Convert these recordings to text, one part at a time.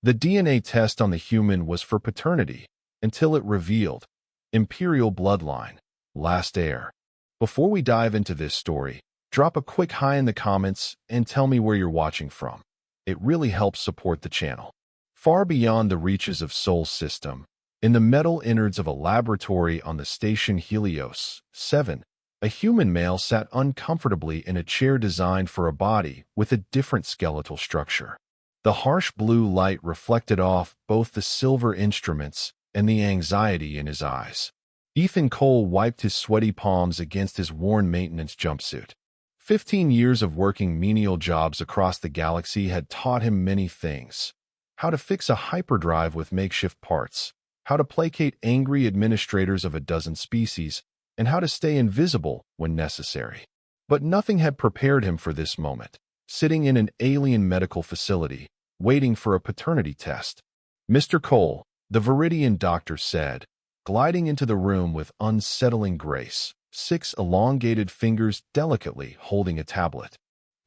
The DNA test on the human was for paternity, until it revealed Imperial Bloodline, last heir. Before we dive into this story, drop a quick hi in the comments and tell me where you're watching from. It really helps support the channel. Far beyond the reaches of Sol system, in the metal innards of a laboratory on the station Helios 7, a human male sat uncomfortably in a chair designed for a body with a different skeletal structure. The harsh blue light reflected off both the silver instruments and the anxiety in his eyes. Ethan Cole wiped his sweaty palms against his worn maintenance jumpsuit. 15 years of working menial jobs across the galaxy had taught him many things. How to fix a hyperdrive with makeshift parts, how to placate angry administrators of a dozen species, and how to stay invisible when necessary. But nothing had prepared him for this moment, sitting in an alien medical facility, waiting for a paternity test. "Mr. Cole," the Viridian doctor said, gliding into the room with unsettling grace, 6 elongated fingers delicately holding a tablet.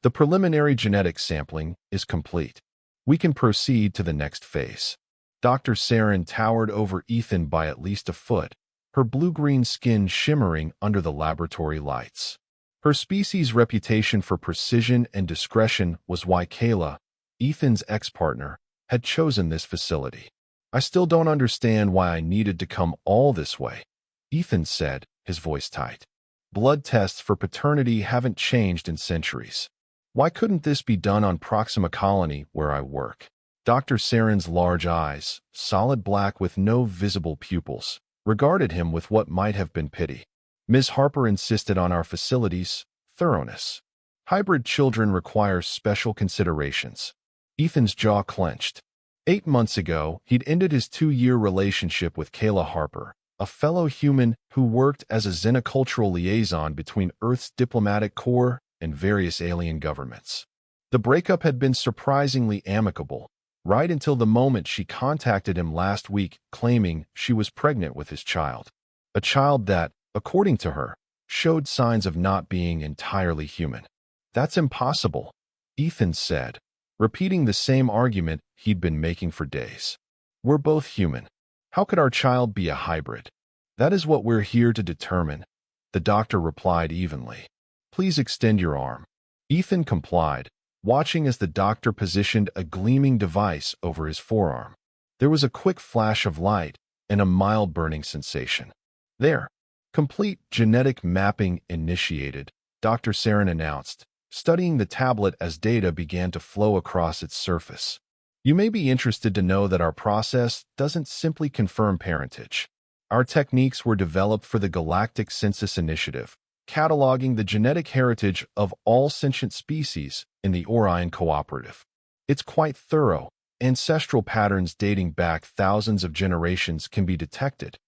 "The preliminary genetic sampling is complete. We can proceed to the next phase." Dr. Saren towered over Ethan by at least a foot, her blue-green skin shimmering under the laboratory lights. Her species' reputation for precision and discretion was why Kayla, Ethan's ex-partner, had chosen this facility. "I still don't understand why I needed to come all this way," Ethan said, his voice tight. "Blood tests for paternity haven't changed in centuries. Why couldn't this be done on Proxima Colony where I work?" Dr. Saren's large eyes, solid black with no visible pupils, regarded him with what might have been pity. "Ms. Harper insisted on our facility's thoroughness. Hybrid children require special considerations." Ethan's jaw clenched. 8 months ago, he'd ended his 2-year relationship with Kayla Harper, a fellow human who worked as a xenocultural liaison between Earth's diplomatic corps and various alien governments. The breakup had been surprisingly amicable, right until the moment she contacted him last week claiming she was pregnant with his child. A child that, according to her, showed signs of not being entirely human. "That's impossible," Ethan said, repeating the same argument he'd been making for days. "We're both human. How could our child be a hybrid?" "That is what we're here to determine," the doctor replied evenly. "Please extend your arm." Ethan complied, watching as the doctor positioned a gleaming device over his forearm. There was a quick flash of light and a mild burning sensation. "There. Complete genetic mapping initiated," Dr. Saren announced, studying the tablet as data began to flow across its surface. "You may be interested to know that our process doesn't simply confirm parentage. Our techniques were developed for the Galactic Census Initiative, cataloging the genetic heritage of all sentient species in the Orion Cooperative. It's quite thorough. Ancestral patterns dating back thousands of generations can be detected."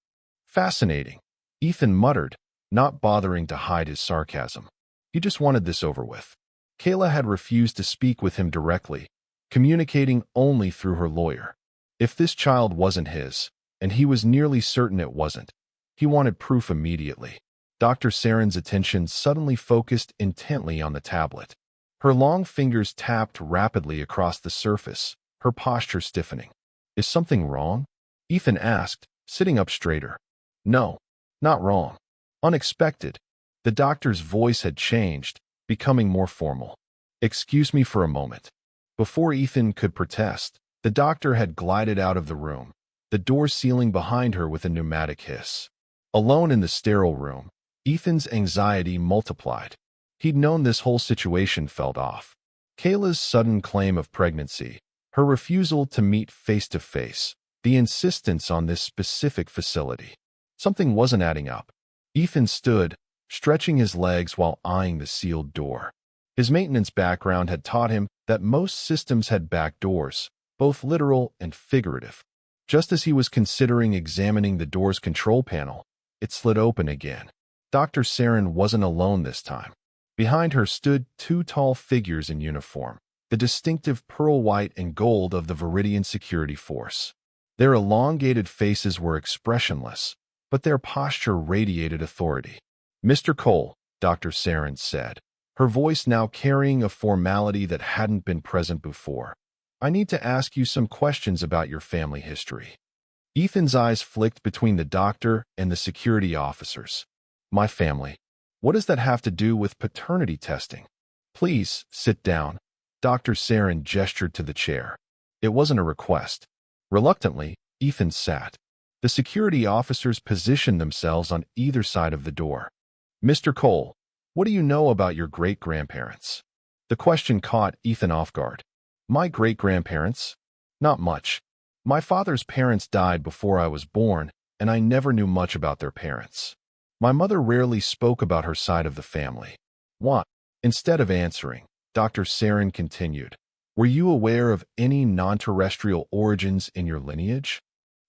"Fascinating," Ethan muttered, not bothering to hide his sarcasm. He just wanted this over with. Kayla had refused to speak with him directly, communicating only through her lawyer. If this child wasn't his, and he was nearly certain it wasn't, he wanted proof immediately. Dr. Saren's attention suddenly focused intently on the tablet. Her long fingers tapped rapidly across the surface, her posture stiffening. "Is something wrong?" Ethan asked, sitting up straighter. "No, not wrong. Unexpected." The doctor's voice had changed, becoming more formal. "Excuse me for a moment." Before Ethan could protest, the doctor had glided out of the room, the door sealing behind her with a pneumatic hiss. Alone in the sterile room, Ethan's anxiety multiplied. He'd known this whole situation felt off. Kayla's sudden claim of pregnancy, her refusal to meet face-to-face, the insistence on this specific facility. Something wasn't adding up. Ethan stood, stretching his legs while eyeing the sealed door. His maintenance background had taught him that most systems had back doors, both literal and figurative. Just as he was considering examining the door's control panel, it slid open again. Dr. Saren wasn't alone this time. Behind her stood 2 tall figures in uniform, the distinctive pearl white and gold of the Viridian Security Force. Their elongated faces were expressionless, but their posture radiated authority. "Mr. Cole," Dr. Saren said, her voice now carrying a formality that hadn't been present before. I need to ask you some questions about your family history. Ethan's eyes flicked between the doctor and the security officers. My family. What does that have to do with paternity testing? Please, sit down. Dr. Saren gestured to the chair. It wasn't a request. Reluctantly, Ethan sat. The security officers positioned themselves on either side of the door. Mr. Cole, what do you know about your great-grandparents? The question caught Ethan off guard. My great-grandparents? Not much. My father's parents died before I was born, and I never knew much about their parents. My mother rarely spoke about her side of the family. What? Instead of answering, Dr. Saren continued, were you aware of any non-terrestrial origins in your lineage?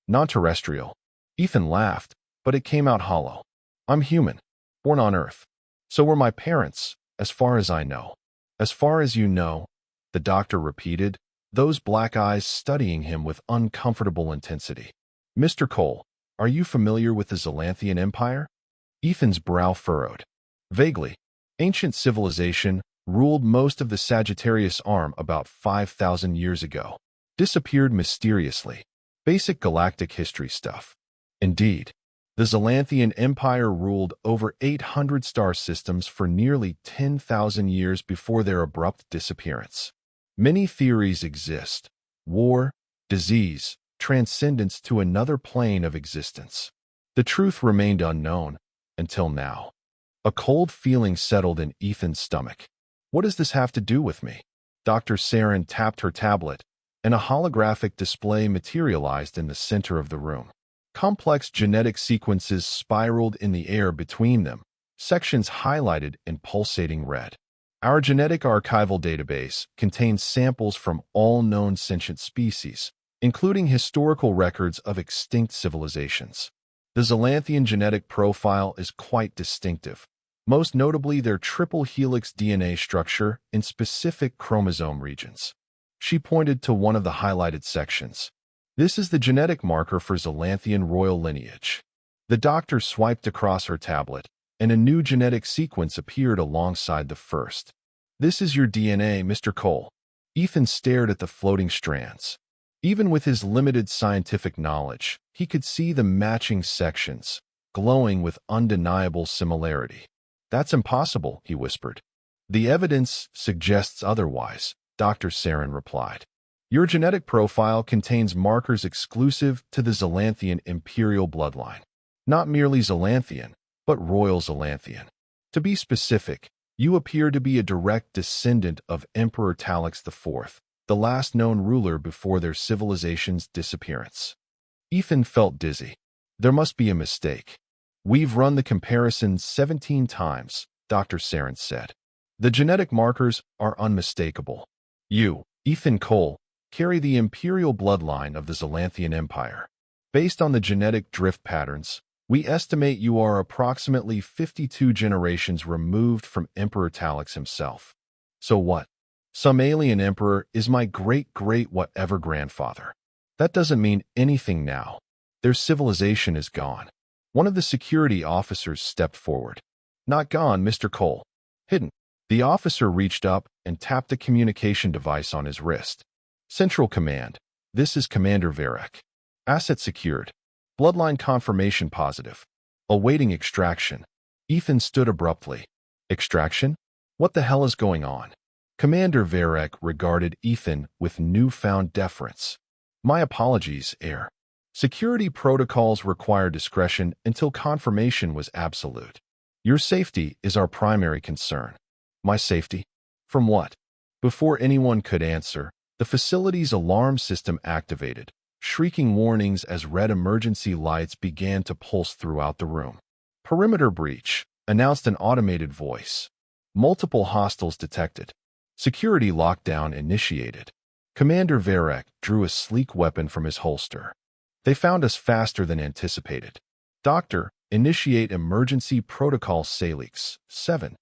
Non-terrestrial. Ethan laughed, but it came out hollow. I'm human, born on Earth. So were my parents, as far as I know. As far as you know, the doctor repeated, those black eyes studying him with uncomfortable intensity. Mr. Cole, are you familiar with the Zelanthian Empire? Ethan's brow furrowed. Vaguely. Ancient civilization ruled most of the Sagittarius Arm about 5,000 years ago. Disappeared mysteriously. Basic galactic history stuff. Indeed. The Zelanthian Empire ruled over 800 star systems for nearly 10,000 years before their abrupt disappearance. Many theories exist. War, disease, transcendence to another plane of existence. The truth remained unknown, until now. A cold feeling settled in Ethan's stomach. What does this have to do with me? Dr. Saren tapped her tablet, and a holographic display materialized in the center of the room. Complex genetic sequences spiraled in the air between them, sections highlighted in pulsating red. Our genetic archival database contains samples from all known sentient species, including historical records of extinct civilizations. The Zelanthian genetic profile is quite distinctive, most notably their triple helix DNA structure in specific chromosome regions. She pointed to one of the highlighted sections. This is the genetic marker for Zelanthian royal lineage. The doctor swiped across her tablet, and a new genetic sequence appeared alongside the first. This is your DNA, Mr. Cole. Ethan stared at the floating strands. Even with his limited scientific knowledge, he could see the matching sections, glowing with undeniable similarity. That's impossible, he whispered. The evidence suggests otherwise, Dr. Saren replied. Your genetic profile contains markers exclusive to the Zelanthian Imperial Bloodline. Not merely Zelanthian, but Royal Zelanthian. To be specific, you appear to be a direct descendant of Emperor Talix IV, the last known ruler before their civilization's disappearance. Ethan felt dizzy. There must be a mistake. We've run the comparison 17 times, Dr. Saren said. The genetic markers are unmistakable. You, Ethan Cole, carry the Imperial Bloodline of the Zelanthian Empire. Based on the genetic drift patterns, we estimate you are approximately 52 generations removed from Emperor Talix himself. So what? Some alien emperor is my great-great-whatever grandfather. That doesn't mean anything now. Their civilization is gone. One of the security officers stepped forward. Not gone, Mr. Cole. Hidden. The officer reached up and tapped a communication device on his wrist. Central Command. This is Commander Varek. Asset secured. Bloodline confirmation positive. Awaiting extraction. Ethan stood abruptly. Extraction? What the hell is going on? Commander Varek regarded Ethan with newfound deference. My apologies, Heir. Security protocols require discretion until confirmation was absolute. Your safety is our primary concern. My safety? From what? Before anyone could answer, the facility's alarm system activated, shrieking warnings as red emergency lights began to pulse throughout the room. Perimeter breach, announced an automated voice. Multiple hostiles detected. Security lockdown initiated. Commander Varek drew a sleek weapon from his holster. They found us faster than anticipated. Doctor, initiate emergency protocol Salix 7.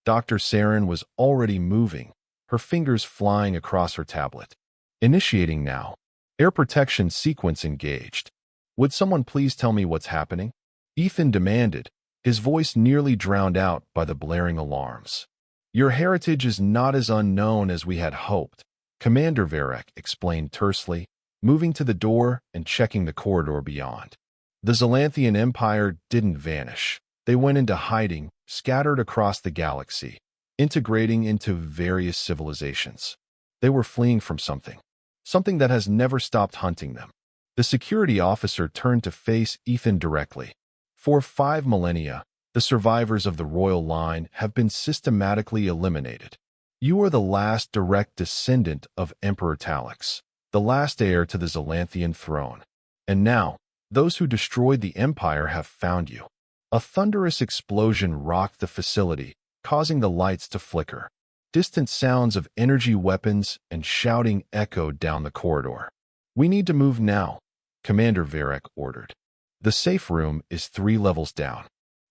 Dr. Saren was already moving, her fingers flying across her tablet. Initiating now. Air protection sequence engaged. Would someone please tell me what's happening? Ethan demanded, his voice nearly drowned out by the blaring alarms. Your heritage is not as unknown as we had hoped, Commander Varek explained tersely, moving to the door and checking the corridor beyond. The Zalanthian Empire didn't vanish. They went into hiding, scattered across the galaxy, integrating into various civilizations. They were fleeing from something that has never stopped hunting them. The security officer turned to face Ethan directly. For 5 millennia, the survivors of the royal line have been systematically eliminated. You are the last direct descendant of Emperor Talix, the last heir to the Zalanthian throne. And now, those who destroyed the Empire have found you. A thunderous explosion rocked the facility, causing the lights to flicker. Distant sounds of energy weapons and shouting echoed down the corridor. "We need to move now," Commander Varek ordered. "The safe room is 3 levels down.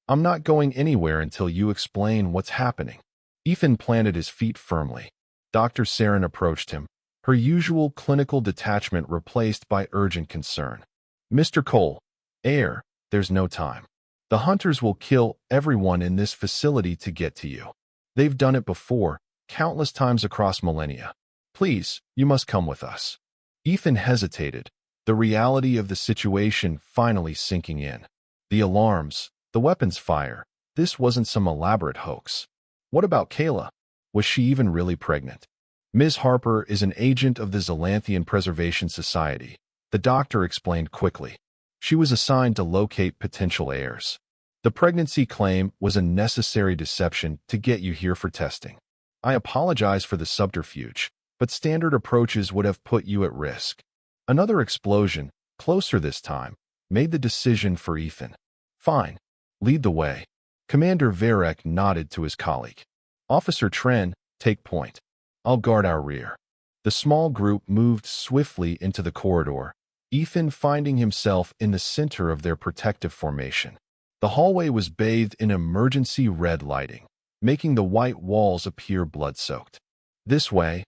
I'm not going anywhere until you explain what's happening." Ethan planted his feet firmly. Dr. Saren approached him, her usual clinical detachment replaced by urgent concern. "Mr. Cole, Heir, there's no time. The hunters will kill everyone in this facility to get to you. They've done it before, countless times across millennia. Please, you must come with us." Ethan hesitated, the reality of the situation finally sinking in. The alarms, the weapons fire, this wasn't some elaborate hoax. What about Kayla? Was she even really pregnant? "Ms. Harper is an agent of the Zalanthian Preservation Society," the doctor explained quickly. "She was assigned to locate potential heirs. The pregnancy claim was a necessary deception to get you here for testing. I apologize for the subterfuge, but standard approaches would have put you at risk." Another explosion, closer this time, made the decision for Ethan. "Fine. Lead the way." Commander Varek nodded to his colleague. "Officer Tren, take point. I'll guard our rear." The small group moved swiftly into the corridor, Ethan finding himself in the center of their protective formation. The hallway was bathed in emergency red lighting, making the white walls appear blood-soaked. "This way,"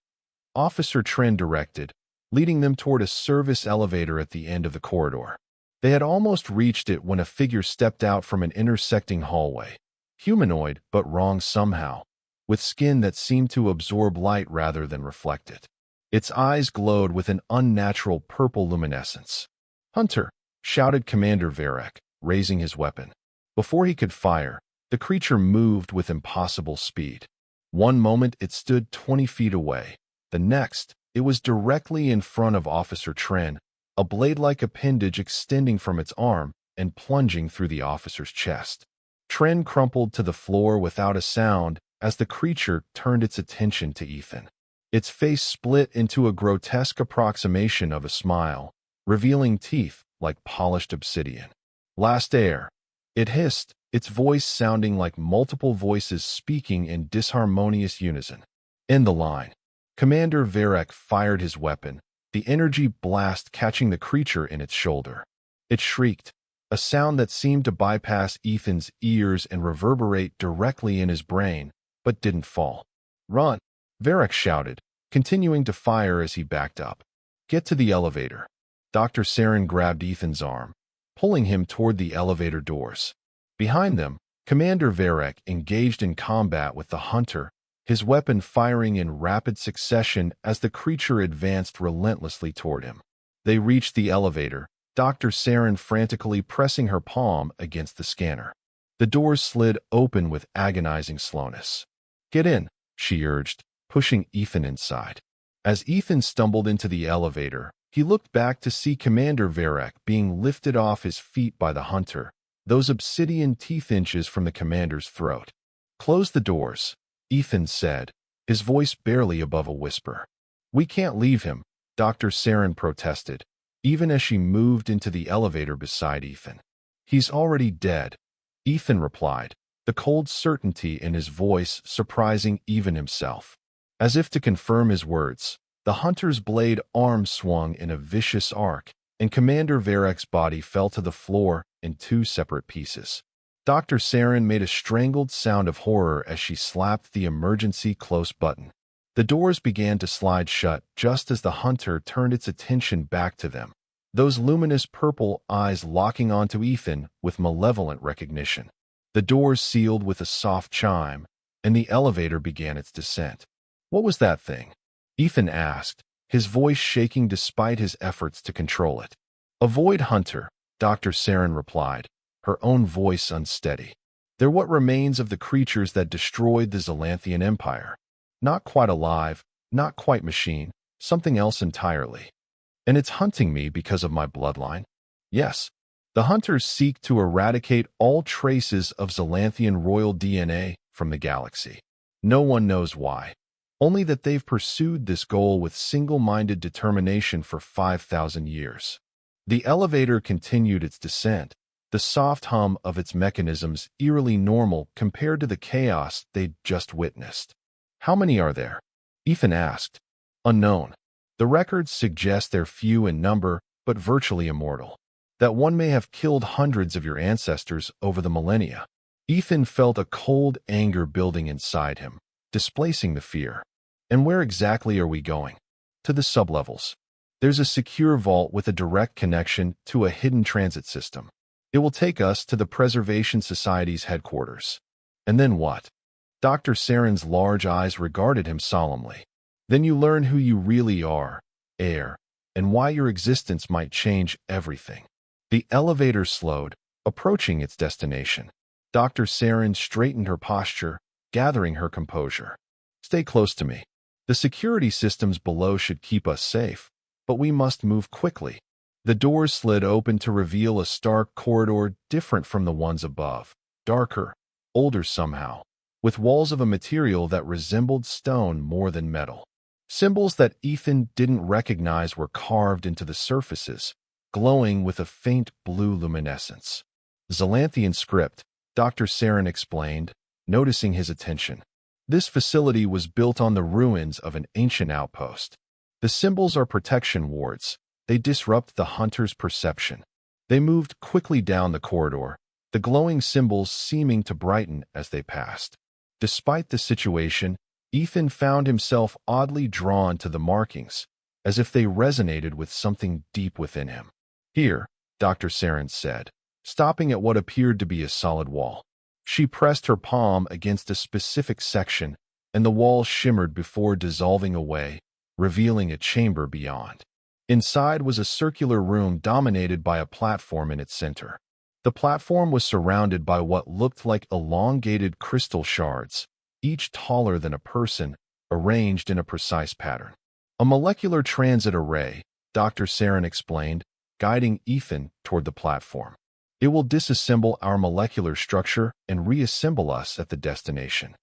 Officer Tren directed, leading them toward a service elevator at the end of the corridor. They had almost reached it when a figure stepped out from an intersecting hallway. Humanoid, but wrong somehow, with skin that seemed to absorb light rather than reflect it. Its eyes glowed with an unnatural purple luminescence. "Hunter!" shouted Commander Varek, raising his weapon. Before he could fire, the creature moved with impossible speed. One moment it stood 20 feet away. The next, it was directly in front of Officer Tren, a blade-like appendage extending from its arm and plunging through the officer's chest. Tren crumpled to the floor without a sound as the creature turned its attention to Ethan. Its face split into a grotesque approximation of a smile, revealing teeth like polished obsidian. "Last heir," it hissed, its voice sounding like multiple voices speaking in disharmonious unison. "End the line." Commander Varek fired his weapon, the energy blast catching the creature in its shoulder. It shrieked, a sound that seemed to bypass Ethan's ears and reverberate directly in his brain, but didn't fall. "Run!" Varek shouted, continuing to fire as he backed up. "Get to the elevator." Dr. Saren grabbed Ethan's arm, pulling him toward the elevator doors. Behind them, Commander Varek engaged in combat with the hunter, his weapon firing in rapid succession as the creature advanced relentlessly toward him. They reached the elevator, Dr. Saren frantically pressing her palm against the scanner. The doors slid open with agonizing slowness. "Get in," she urged, pushing Ethan inside. As Ethan stumbled into the elevator, he looked back to see Commander Varek being lifted off his feet by the hunter, those obsidian teeth inches from the commander's throat. "Close the doors," Ethan said, his voice barely above a whisper. "We can't leave him," Dr. Saren protested, even as she moved into the elevator beside Ethan. "He's already dead," Ethan replied, the cold certainty in his voice surprising even himself. As if to confirm his words, the hunter's blade arm swung in a vicious arc, and Commander Varek's body fell to the floor in 2 separate pieces. Dr. Saren made a strangled sound of horror as she slapped the emergency close button. The doors began to slide shut just as the hunter turned its attention back to them, those luminous purple eyes locking onto Ethan with malevolent recognition. The doors sealed with a soft chime, and the elevator began its descent. "What was that thing?" Ethan asked, his voice shaking despite his efforts to control it. "Avoid Hunter," Dr. Saren replied, her own voice unsteady. "They're what remains of the creatures that destroyed the Zalanthian Empire. Not quite alive, not quite machine, something else entirely. And it's hunting me because of my bloodline. Yes, the Hunters seek to eradicate all traces of Zalanthian royal DNA from the galaxy. No one knows why. Only that they've pursued this goal with single-minded determination for 5,000 years." The elevator continued its descent, the soft hum of its mechanisms eerily normal compared to the chaos they'd just witnessed. "How many are there?" Ethan asked. "Unknown. The records suggest they're few in number, but virtually immortal. That one may have killed hundreds of your ancestors over the millennia." Ethan felt a cold anger building inside him, displacing the fear. "And where exactly are we going?" "To the sublevels. There's a secure vault with a direct connection to a hidden transit system. It will take us to the Preservation Society's headquarters." "And then what?" Dr. Saren's large eyes regarded him solemnly. "Then you learn who you really are, Heir, and why your existence might change everything." The elevator slowed, approaching its destination. Dr. Saren straightened her posture, gathering her composure. "Stay close to me. The security systems below should keep us safe, but we must move quickly." The doors slid open to reveal a stark corridor different from the ones above, darker, older somehow, with walls of a material that resembled stone more than metal. Symbols that Ethan didn't recognize were carved into the surfaces, glowing with a faint blue luminescence. "Zalanthian script," Dr. Saren explained, noticing his attention. "This facility was built on the ruins of an ancient outpost. The symbols are protection wards. They disrupt the Hunter's perception." They moved quickly down the corridor, the glowing symbols seeming to brighten as they passed. Despite the situation, Ethan found himself oddly drawn to the markings, as if they resonated with something deep within him. "Here," Dr. Saren said, stopping at what appeared to be a solid wall. She pressed her palm against a specific section, and the wall shimmered before dissolving away, revealing a chamber beyond. Inside was a circular room dominated by a platform in its center. The platform was surrounded by what looked like elongated crystal shards, each taller than a person, arranged in a precise pattern. "A molecular transit array," Dr. Saren explained, guiding Ethan toward the platform. "It will disassemble our molecular structure and reassemble us at the destination."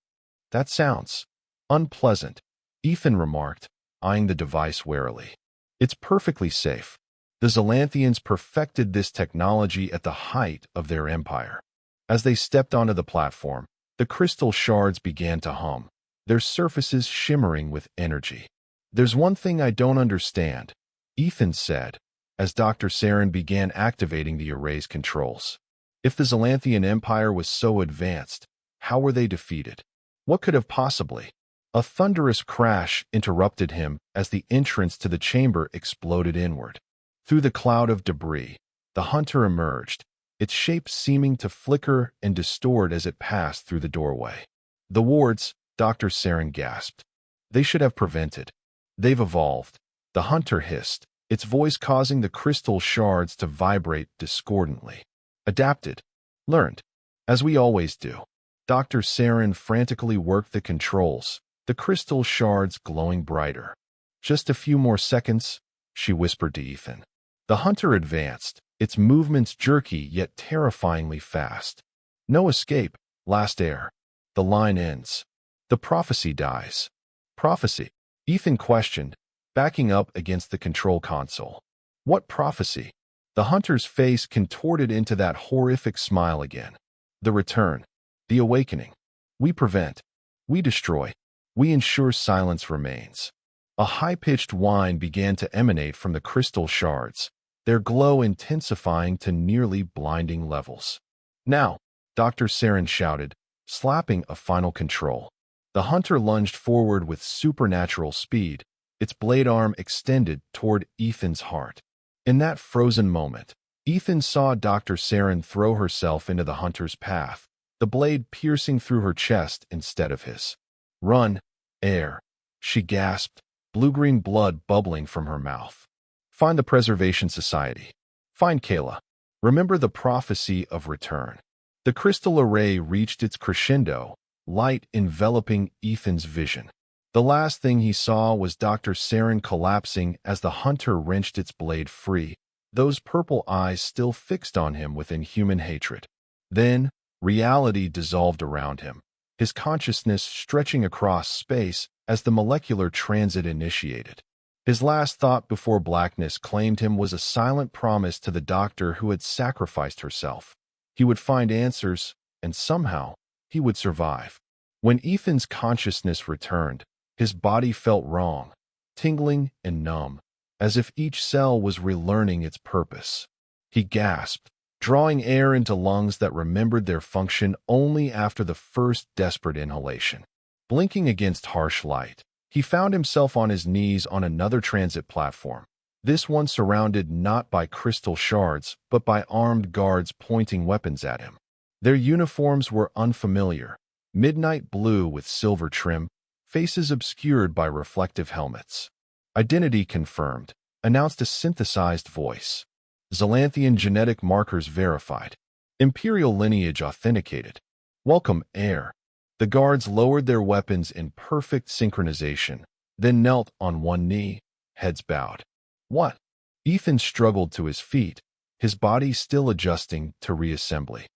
"That sounds unpleasant," Ethan remarked, eyeing the device warily. "It's perfectly safe. The Zalanthians perfected this technology at the height of their empire." As they stepped onto the platform, the crystal shards began to hum, their surfaces shimmering with energy. "There's one thing I don't understand," Ethan said, as Dr. Saren began activating the array's controls. "If the Zalanthian Empire was so advanced, how were they defeated? What could have possibly—" A thunderous crash interrupted him as the entrance to the chamber exploded inward. Through the cloud of debris, the Hunter emerged, its shape seeming to flicker and distort as it passed through the doorway. "The wards," Dr. Saren gasped. "They should have prevented. They've evolved," the Hunter hissed, its voice causing the crystal shards to vibrate discordantly. "Adapted. Learned. As we always do." Dr. Saren frantically worked the controls, the crystal shards glowing brighter. "Just a few more seconds," she whispered to Ethan. The Hunter advanced, its movements jerky yet terrifyingly fast. "No escape, last heir. The line ends. The prophecy dies." "Prophecy?" Ethan questioned, backing up against the control console. "What prophecy?" The Hunter's face contorted into that horrific smile again. "The return. The awakening. We prevent. We destroy. We ensure silence remains." A high-pitched whine began to emanate from the crystal shards, their glow intensifying to nearly blinding levels. "Now!" Dr. Saren shouted, slapping a final control. The Hunter lunged forward with supernatural speed, its blade arm extended toward Ethan's heart. In that frozen moment, Ethan saw Dr. Saren throw herself into the Hunter's path, the blade piercing through her chest instead of his. "Run, Heir," she gasped, blue-green blood bubbling from her mouth. Find the Preservation Society. Find Kayla. Remember the prophecy of return. The crystal array reached its crescendo, light enveloping Ethan's vision. The last thing he saw was Dr. Saren collapsing as the hunter wrenched its blade free, those purple eyes still fixed on him with inhuman hatred. Then, reality dissolved around him, his consciousness stretching across space as the molecular transit initiated. His last thought before blackness claimed him was a silent promise to the doctor who had sacrificed herself. He would find answers, and somehow, he would survive. When Ethan's consciousness returned, his body felt wrong, tingling and numb, as if each cell was relearning its purpose. He gasped, drawing air into lungs that remembered their function only after the first desperate inhalation. Blinking against harsh light, he found himself on his knees on another transit platform, this one surrounded not by crystal shards, but by armed guards pointing weapons at him. Their uniforms were unfamiliar, midnight blue with silver trim, faces obscured by reflective helmets. Identity confirmed, announced a synthesized voice. Zalanthian genetic markers verified. Imperial lineage authenticated. Welcome, Heir. The guards lowered their weapons in perfect synchronization, then knelt on one knee, heads bowed. What? Ethan struggled to his feet, his body still adjusting to reassembly.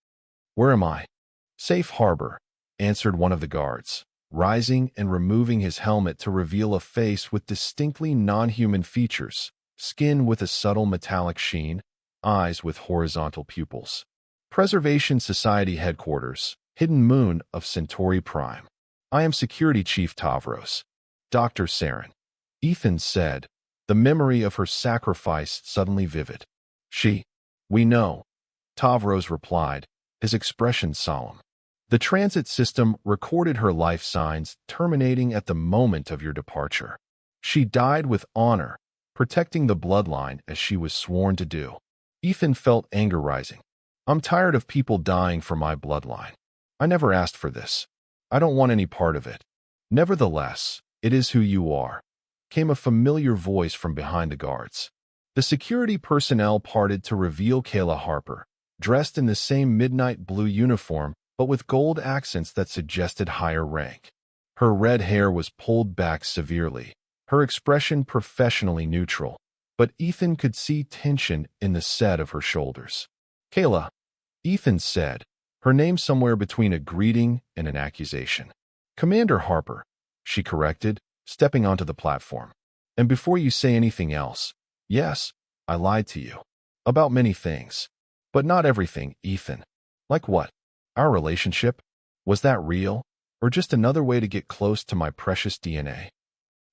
Where am I? Safe harbor, answered one of the guards, rising and removing his helmet to reveal a face with distinctly non-human features, skin with a subtle metallic sheen, eyes with horizontal pupils. Preservation Society Headquarters, Hidden Moon of Centauri Prime. I am Security Chief Tavros. Dr. Saren. Ethan said, the memory of her sacrifice suddenly vivid. We know. Tavros replied, his expression solemn. The transit system recorded her life signs terminating at the moment of your departure. She died with honor, protecting the bloodline as she was sworn to do. Ethan felt anger rising. I'm tired of people dying for my bloodline. I never asked for this. I don't want any part of it. Nevertheless, it is who you are, came a familiar voice from behind the guards. The security personnel parted to reveal Kayla Harper, dressed in the same midnight blue uniform but with gold accents that suggested higher rank. Her red hair was pulled back severely, her expression professionally neutral, but Ethan could see tension in the set of her shoulders. Kayla, Ethan said, her name somewhere between a greeting and an accusation. Commander Harper, she corrected, stepping onto the platform. And before you say anything else, yes, I lied to you. About many things. But not everything, Ethan. Like what? Our relationship? Was that real? Or just another way to get close to my precious DNA?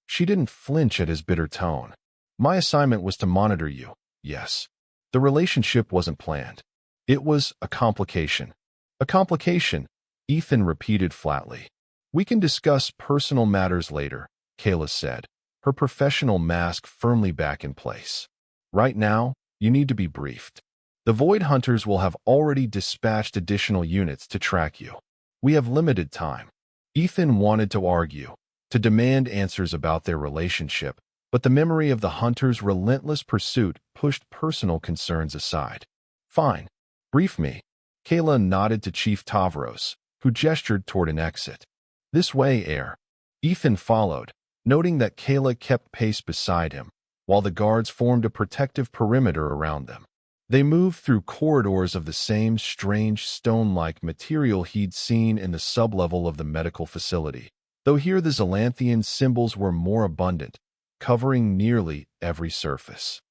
She didn't flinch at his bitter tone. My assignment was to monitor you, yes. The relationship wasn't planned. It was a complication. A complication, Ethan repeated flatly. We can discuss personal matters later, Kayla said, her professional mask firmly back in place. Right now, you need to be briefed. The Void Hunters will have already dispatched additional units to track you. We have limited time. Ethan wanted to argue, to demand answers about their relationship, but the memory of the Hunters' relentless pursuit pushed personal concerns aside. Fine. Brief me. Kayla nodded to Chief Tavros, who gestured toward an exit. This way, Heir. Ethan followed, noting that Kayla kept pace beside him, while the guards formed a protective perimeter around them. They moved through corridors of the same strange stone-like material he'd seen in the sublevel of the medical facility, though here the Zalanthian symbols were more abundant, covering nearly every surface.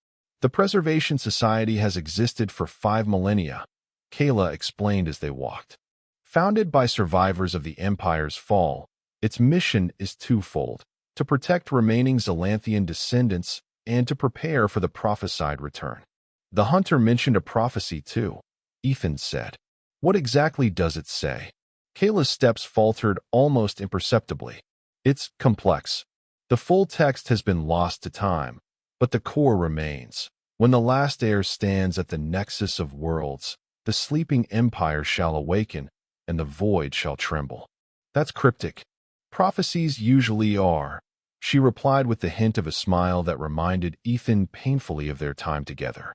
The Preservation Society has existed for 5 millennia, Kayla explained as they walked. Founded by survivors of the Empire's fall, its mission is twofold: to protect remaining Zalanthian descendants and to prepare for the prophesied return. The hunter mentioned a prophecy too, Ethan said. What exactly does it say? Kayla's steps faltered almost imperceptibly. It's complex. The full text has been lost to time, but the core remains. When the last heir stands at the nexus of worlds, the sleeping empire shall awaken, and the void shall tremble. That's cryptic. Prophecies usually are, She replied with the hint of a smile that reminded Ethan painfully of their time together.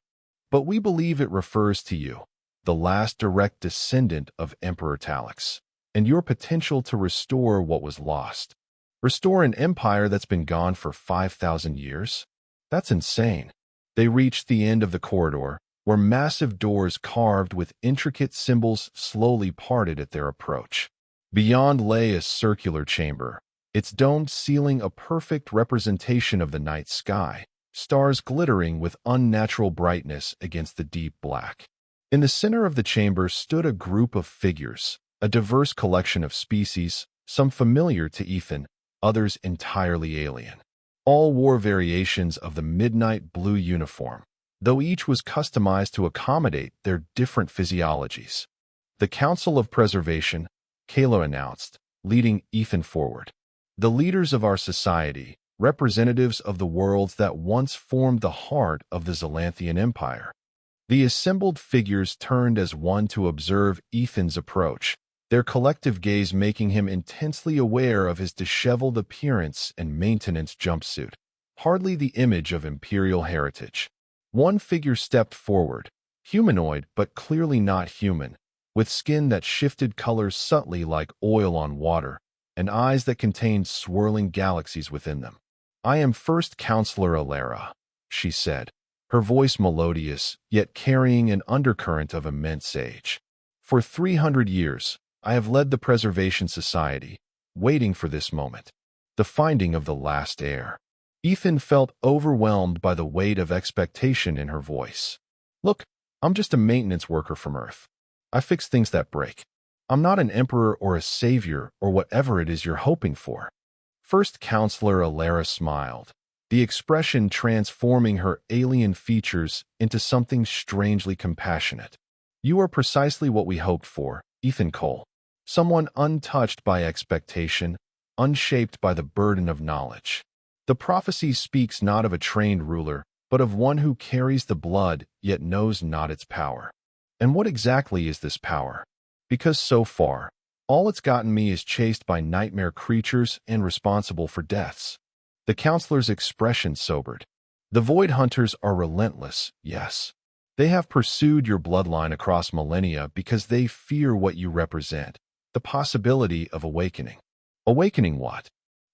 But we believe it refers to you, the last direct descendant of Emperor Talix, and your potential to restore what was lost. Restore an empire that's been gone for 5,000 years? That's insane. They reached the end of the corridor, where massive doors carved with intricate symbols slowly parted at their approach. Beyond lay a circular chamber, its domed ceiling a perfect representation of the night sky, stars glittering with unnatural brightness against the deep black. In the center of the chamber stood a group of figures, a diverse collection of species, some familiar to Ethan, others entirely alien. All wore variations of the midnight blue uniform, though each was customized to accommodate their different physiologies. The Council of Preservation, Kayla announced, leading Ethan forward. The leaders of our society, representatives of the worlds that once formed the heart of the Zalanthian Empire. The assembled figures turned as one to observe Ethan's approach, their collective gaze making him intensely aware of his disheveled appearance and maintenance jumpsuit, hardly the image of imperial heritage. One figure stepped forward, humanoid but clearly not human, with skin that shifted colors subtly like oil on water, and eyes that contained swirling galaxies within them. "I am First Counselor Alara," she said, her voice melodious, yet carrying an undercurrent of immense age. "For 300 years, I have led the Preservation Society, waiting for this moment, the finding of the last heir." Ethan felt overwhelmed by the weight of expectation in her voice. "Look, I'm just a maintenance worker from Earth. I fix things that break. I'm not an emperor or a savior or whatever it is you're hoping for." First Counselor Alara smiled, the expression transforming her alien features into something strangely compassionate. "You are precisely what we hoped for, Ethan Cole. Someone untouched by expectation, unshaped by the burden of knowledge. The prophecy speaks not of a trained ruler, but of one who carries the blood yet knows not its power. And what exactly is this power? Because so far, all it's gotten me is chased by nightmare creatures and responsible for deaths." The counselor's expression sobered. "The Void Hunters are relentless, yes. They have pursued your bloodline across millennia because they fear what you represent, the possibility of awakening." "Awakening what?"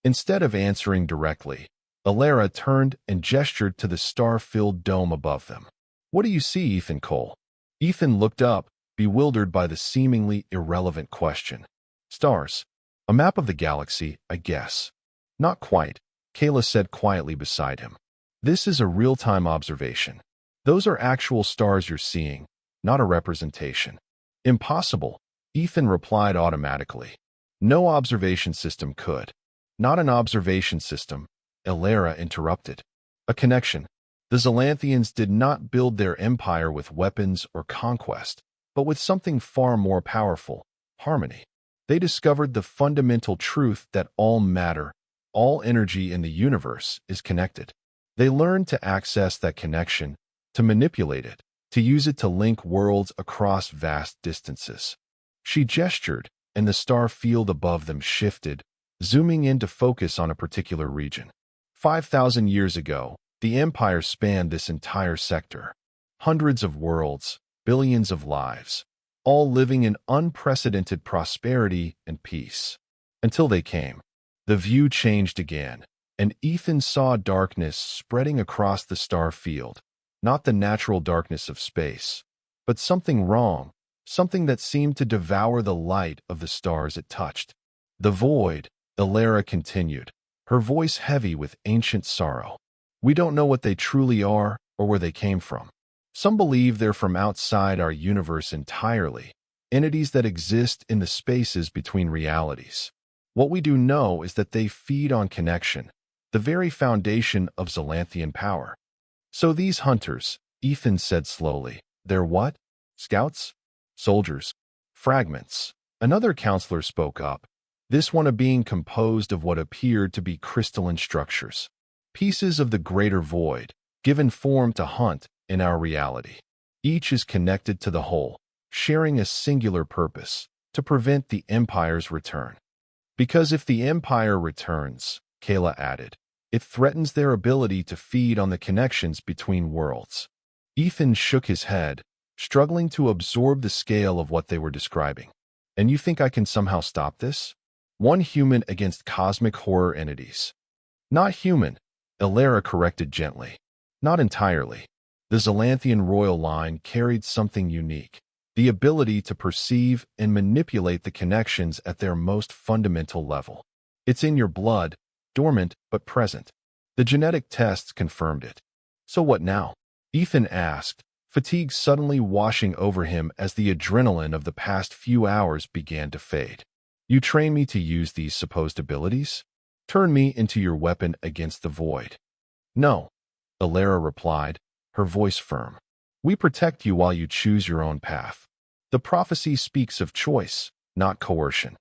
Instead of answering directly, Alara turned and gestured to the star-filled dome above them. "What do you see, Ethan Cole?" Ethan looked up, bewildered by the seemingly irrelevant question. "Stars. A map of the galaxy, I guess." "Not quite," Kayla said quietly beside him. "This is a real-time observation. Those are actual stars you're seeing, not a representation." "Impossible," Ethan replied automatically. "No observation system could." "Not an observation system," Alara interrupted. "A connection. The Zalanthians did not build their empire with weapons or conquest, but with something far more powerful, harmony. They discovered the fundamental truth that all matter, all energy in the universe is connected. They learned to access that connection, to manipulate it, to use it to link worlds across vast distances." She gestured, and the star field above them shifted, zooming in to focus on a particular region. 5,000 years ago, the Empire spanned this entire sector. Hundreds of worlds, billions of lives, all living in unprecedented prosperity and peace. Until they came. The view changed again, and Ethan saw darkness spreading across the star field, not the natural darkness of space, but something wrong, something that seemed to devour the light of the stars it touched. "The void," Alara continued, her voice heavy with ancient sorrow. "We don't know what they truly are or where they came from. Some believe they're from outside our universe entirely, entities that exist in the spaces between realities. What we do know is that they feed on connection, the very foundation of Zalanthian power." "So these hunters," Ethan said slowly, "they're what? Scouts? Soldiers? Fragments?" Another counselor spoke up, this one a being composed of what appeared to be crystalline structures. "Pieces of the greater void, given form to hunt in our reality. Each is connected to the whole, sharing a singular purpose, to prevent the Empire's return. Because if the Empire returns, Kayla added. It threatens their ability to feed on the connections between worlds. Ethan shook his head, struggling to absorb the scale of what they were describing. And you think I can somehow stop this? One human against cosmic horror entities. Not human, Elara corrected gently. Not entirely. The Zalanthian royal line carried something unique. The ability to perceive and manipulate the connections at their most fundamental level. It's in your blood, dormant but present. The genetic tests confirmed it. So what now? Ethan asked, fatigue suddenly washing over him as the adrenaline of the past few hours began to fade. You train me to use these supposed abilities? Turn me into your weapon against the void. No, Elara replied, her voice firm. We protect you while you choose your own path. The prophecy speaks of choice, not coercion.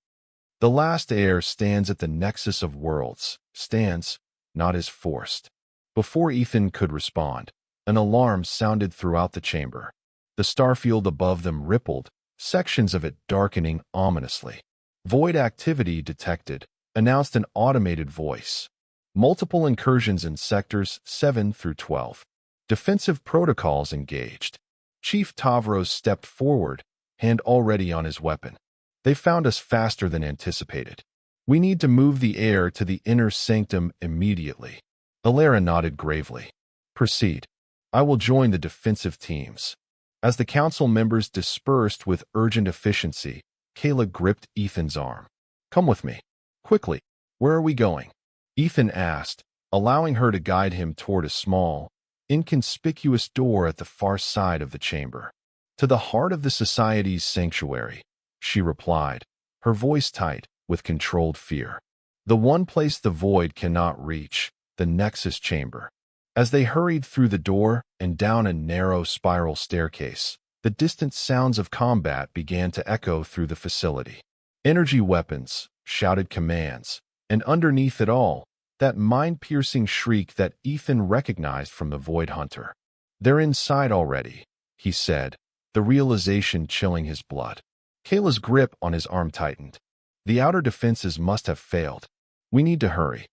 The last heir stands at the nexus of worlds, stands, not is forced. Before Ethan could respond, an alarm sounded throughout the chamber. The starfield above them rippled, sections of it darkening ominously. Void activity detected, announced an automated voice. Multiple incursions in sectors 7 through 12. Defensive protocols engaged. Chief Tavros stepped forward, hand already on his weapon. They found us faster than anticipated. We need to move the heir to the inner sanctum immediately. Elara nodded gravely. Proceed. I will join the defensive teams. As the council members dispersed with urgent efficiency, Kayla gripped Ethan's arm. Come with me. Quickly. Where are we going? Ethan asked, allowing her to guide him toward a small, inconspicuous door at the far side of the chamber. To the heart of the society's sanctuary, she replied, her voice tight with controlled fear. The one place the void cannot reach, the Nexus chamber. As they hurried through the door and down a narrow spiral staircase, the distant sounds of combat began to echo through the facility. Energy weapons, shouted commands, and underneath it all, that mind-piercing shriek that Ethan recognized from the Void Hunter. They're inside already, he said, the realization chilling his blood. Kayla's grip on his arm tightened. The outer defenses must have failed. We need to hurry.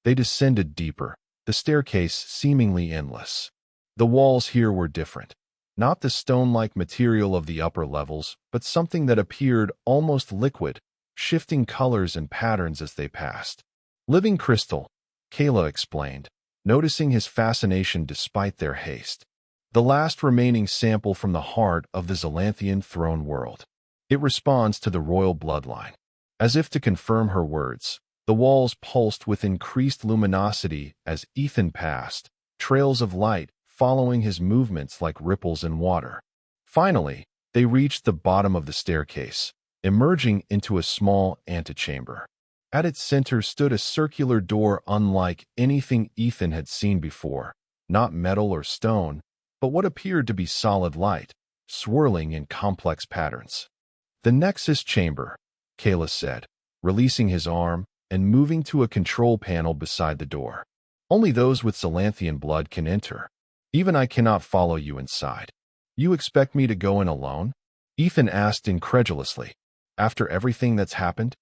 They descended deeper, the staircase seemingly endless. The walls here were different. Not the stone-like material of the upper levels, but something that appeared almost liquid, shifting colors and patterns as they passed. Living crystal, Kayla explained, noticing his fascination despite their haste. The last remaining sample from the heart of the Zalanthian throne world. It responds to the royal bloodline. As if to confirm her words, the walls pulsed with increased luminosity as Ethan passed, trails of light following his movements like ripples in water. Finally, they reached the bottom of the staircase, emerging into a small antechamber. At its center stood a circular door unlike anything Ethan had seen before, not metal or stone, but what appeared to be solid light, swirling in complex patterns. The Nexus chamber, Kayla said, releasing his arm and moving to a control panel beside the door. Only those with Zalanthian blood can enter. Even I cannot follow you inside. You expect me to go in alone? Ethan asked incredulously. After everything that's happened?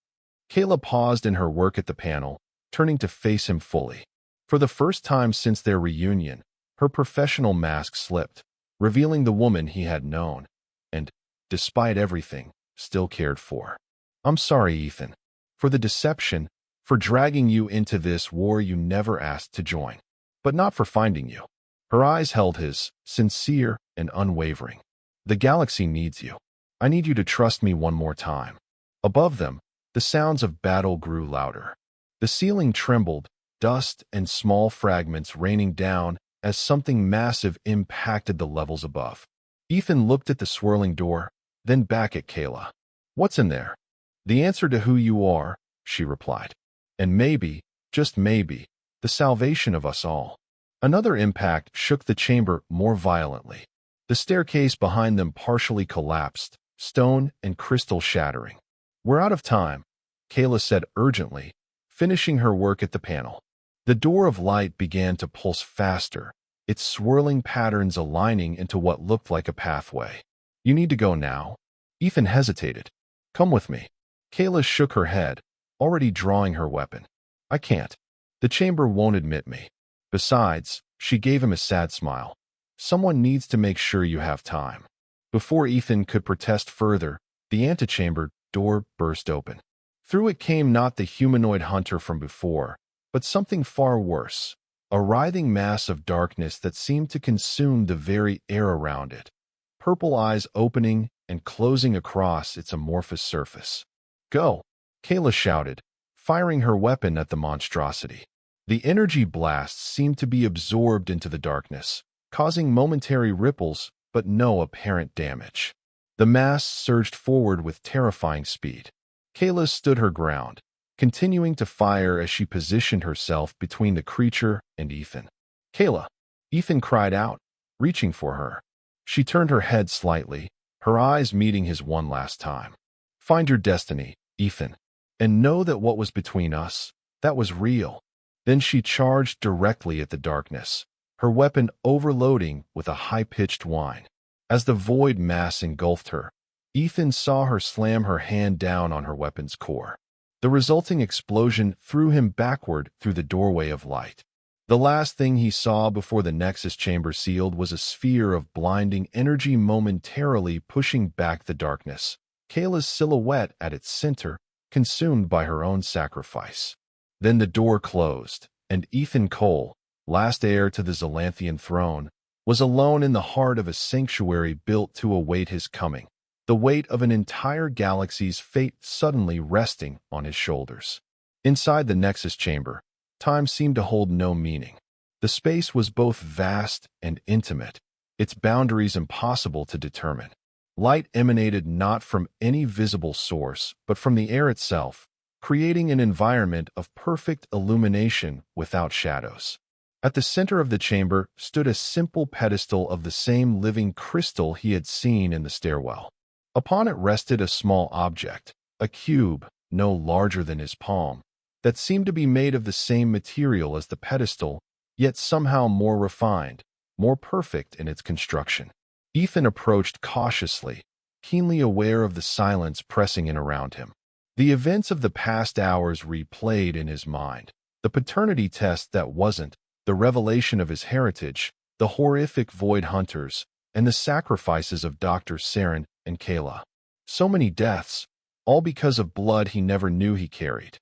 Kayla paused in her work at the panel, turning to face him fully. For the first time since their reunion, her professional mask slipped, revealing the woman he had known, and, despite everything, still cared for. I'm sorry, Ethan, for the deception, for dragging you into this war you never asked to join, but not for finding you. Her eyes held his, sincere and unwavering. The galaxy needs you. I need you to trust me one more time. Above them, the sounds of battle grew louder. The ceiling trembled, dust and small fragments raining down as something massive impacted the levels above. Ethan looked at the swirling door, then back at Kayla. What's in there? The answer to who you are, she replied. And maybe, just maybe, the salvation of us all. Another impact shook the chamber more violently. The staircase behind them partially collapsed, stone and crystal shattering. We're out of time, Kayla said urgently, finishing her work at the panel. The door of light began to pulse faster, its swirling patterns aligning into what looked like a pathway. You need to go now? Ethan hesitated. Come with me. Kayla shook her head, already drawing her weapon. I can't. The chamber won't admit me. Besides, she gave him a sad smile. Someone needs to make sure you have time. Before Ethan could protest further, the antechamber door burst open. Through it came not the humanoid hunter from before, but something far worse, a writhing mass of darkness that seemed to consume the very air around it, purple eyes opening and closing across its amorphous surface. "Go!" Kayla shouted, firing her weapon at the monstrosity. The energy blasts seemed to be absorbed into the darkness, causing momentary ripples but no apparent damage. The mass surged forward with terrifying speed. Kayla stood her ground, continuing to fire as she positioned herself between the creature and Ethan. "Kayla!" Ethan cried out, reaching for her. She turned her head slightly, her eyes meeting his one last time. "Find your destiny, Ethan, and know that what was between us, that was real." Then she charged directly at the darkness, her weapon overloading with a high-pitched whine. As the void mass engulfed her, Ethan saw her slam her hand down on her weapon's core. The resulting explosion threw him backward through the doorway of light. The last thing he saw before the Nexus chamber sealed was a sphere of blinding energy momentarily pushing back the darkness, Kayla's silhouette at its center, consumed by her own sacrifice. Then the door closed, and Ethan Cole, last heir to the Zalanthian throne, was alone in the heart of a sanctuary built to await his coming, the weight of an entire galaxy's fate suddenly resting on his shoulders. Inside the Nexus chamber, time seemed to hold no meaning. The space was both vast and intimate, its boundaries impossible to determine. Light emanated not from any visible source, but from the air itself, creating an environment of perfect illumination without shadows. At the center of the chamber stood a simple pedestal of the same living crystal he had seen in the stairwell. Upon it rested a small object, a cube, no larger than his palm, that seemed to be made of the same material as the pedestal, yet somehow more refined, more perfect in its construction. Ethan approached cautiously, keenly aware of the silence pressing in around him. The events of the past hours replayed in his mind, the paternity test that wasn't, the revelation of his heritage, the horrific void hunters, and the sacrifices of Dr. Saren and Kayla. So many deaths, all because of blood he never knew he carried.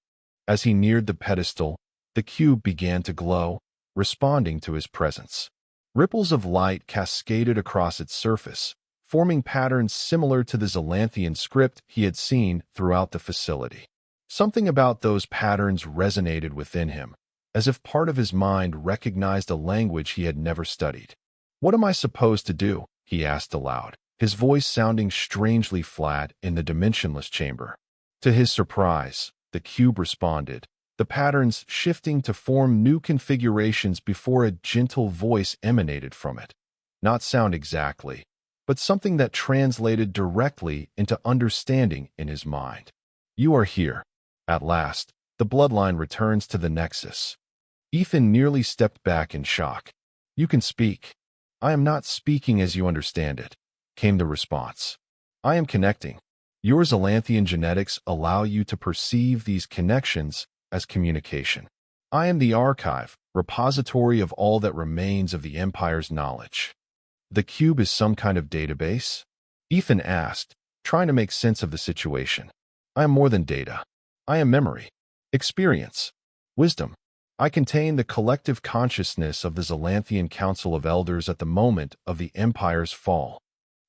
As he neared the pedestal, the cube began to glow, responding to his presence. Ripples of light cascaded across its surface, forming patterns similar to the Zalanthian script he had seen throughout the facility. Something about those patterns resonated within him, as if part of his mind recognized a language he had never studied. "What am I supposed to do?" he asked aloud, his voice sounding strangely flat in the dimensionless chamber. To his surprise, the cube responded, the patterns shifting to form new configurations before a gentle voice emanated from it. Not sound exactly, but something that translated directly into understanding in his mind. "You are here. At last, the bloodline returns to the Nexus." Ethan nearly stepped back in shock. "You can speak." "I am not speaking as you understand it," came the response. "I am connecting. Your Zalanthian genetics allow you to perceive these connections as communication. I am the archive, repository of all that remains of the Empire's knowledge." "The cube is some kind of database?" Ethan asked, trying to make sense of the situation. "I am more than data. I am memory, experience, wisdom. I contain the collective consciousness of the Zalanthian Council of Elders at the moment of the Empire's fall."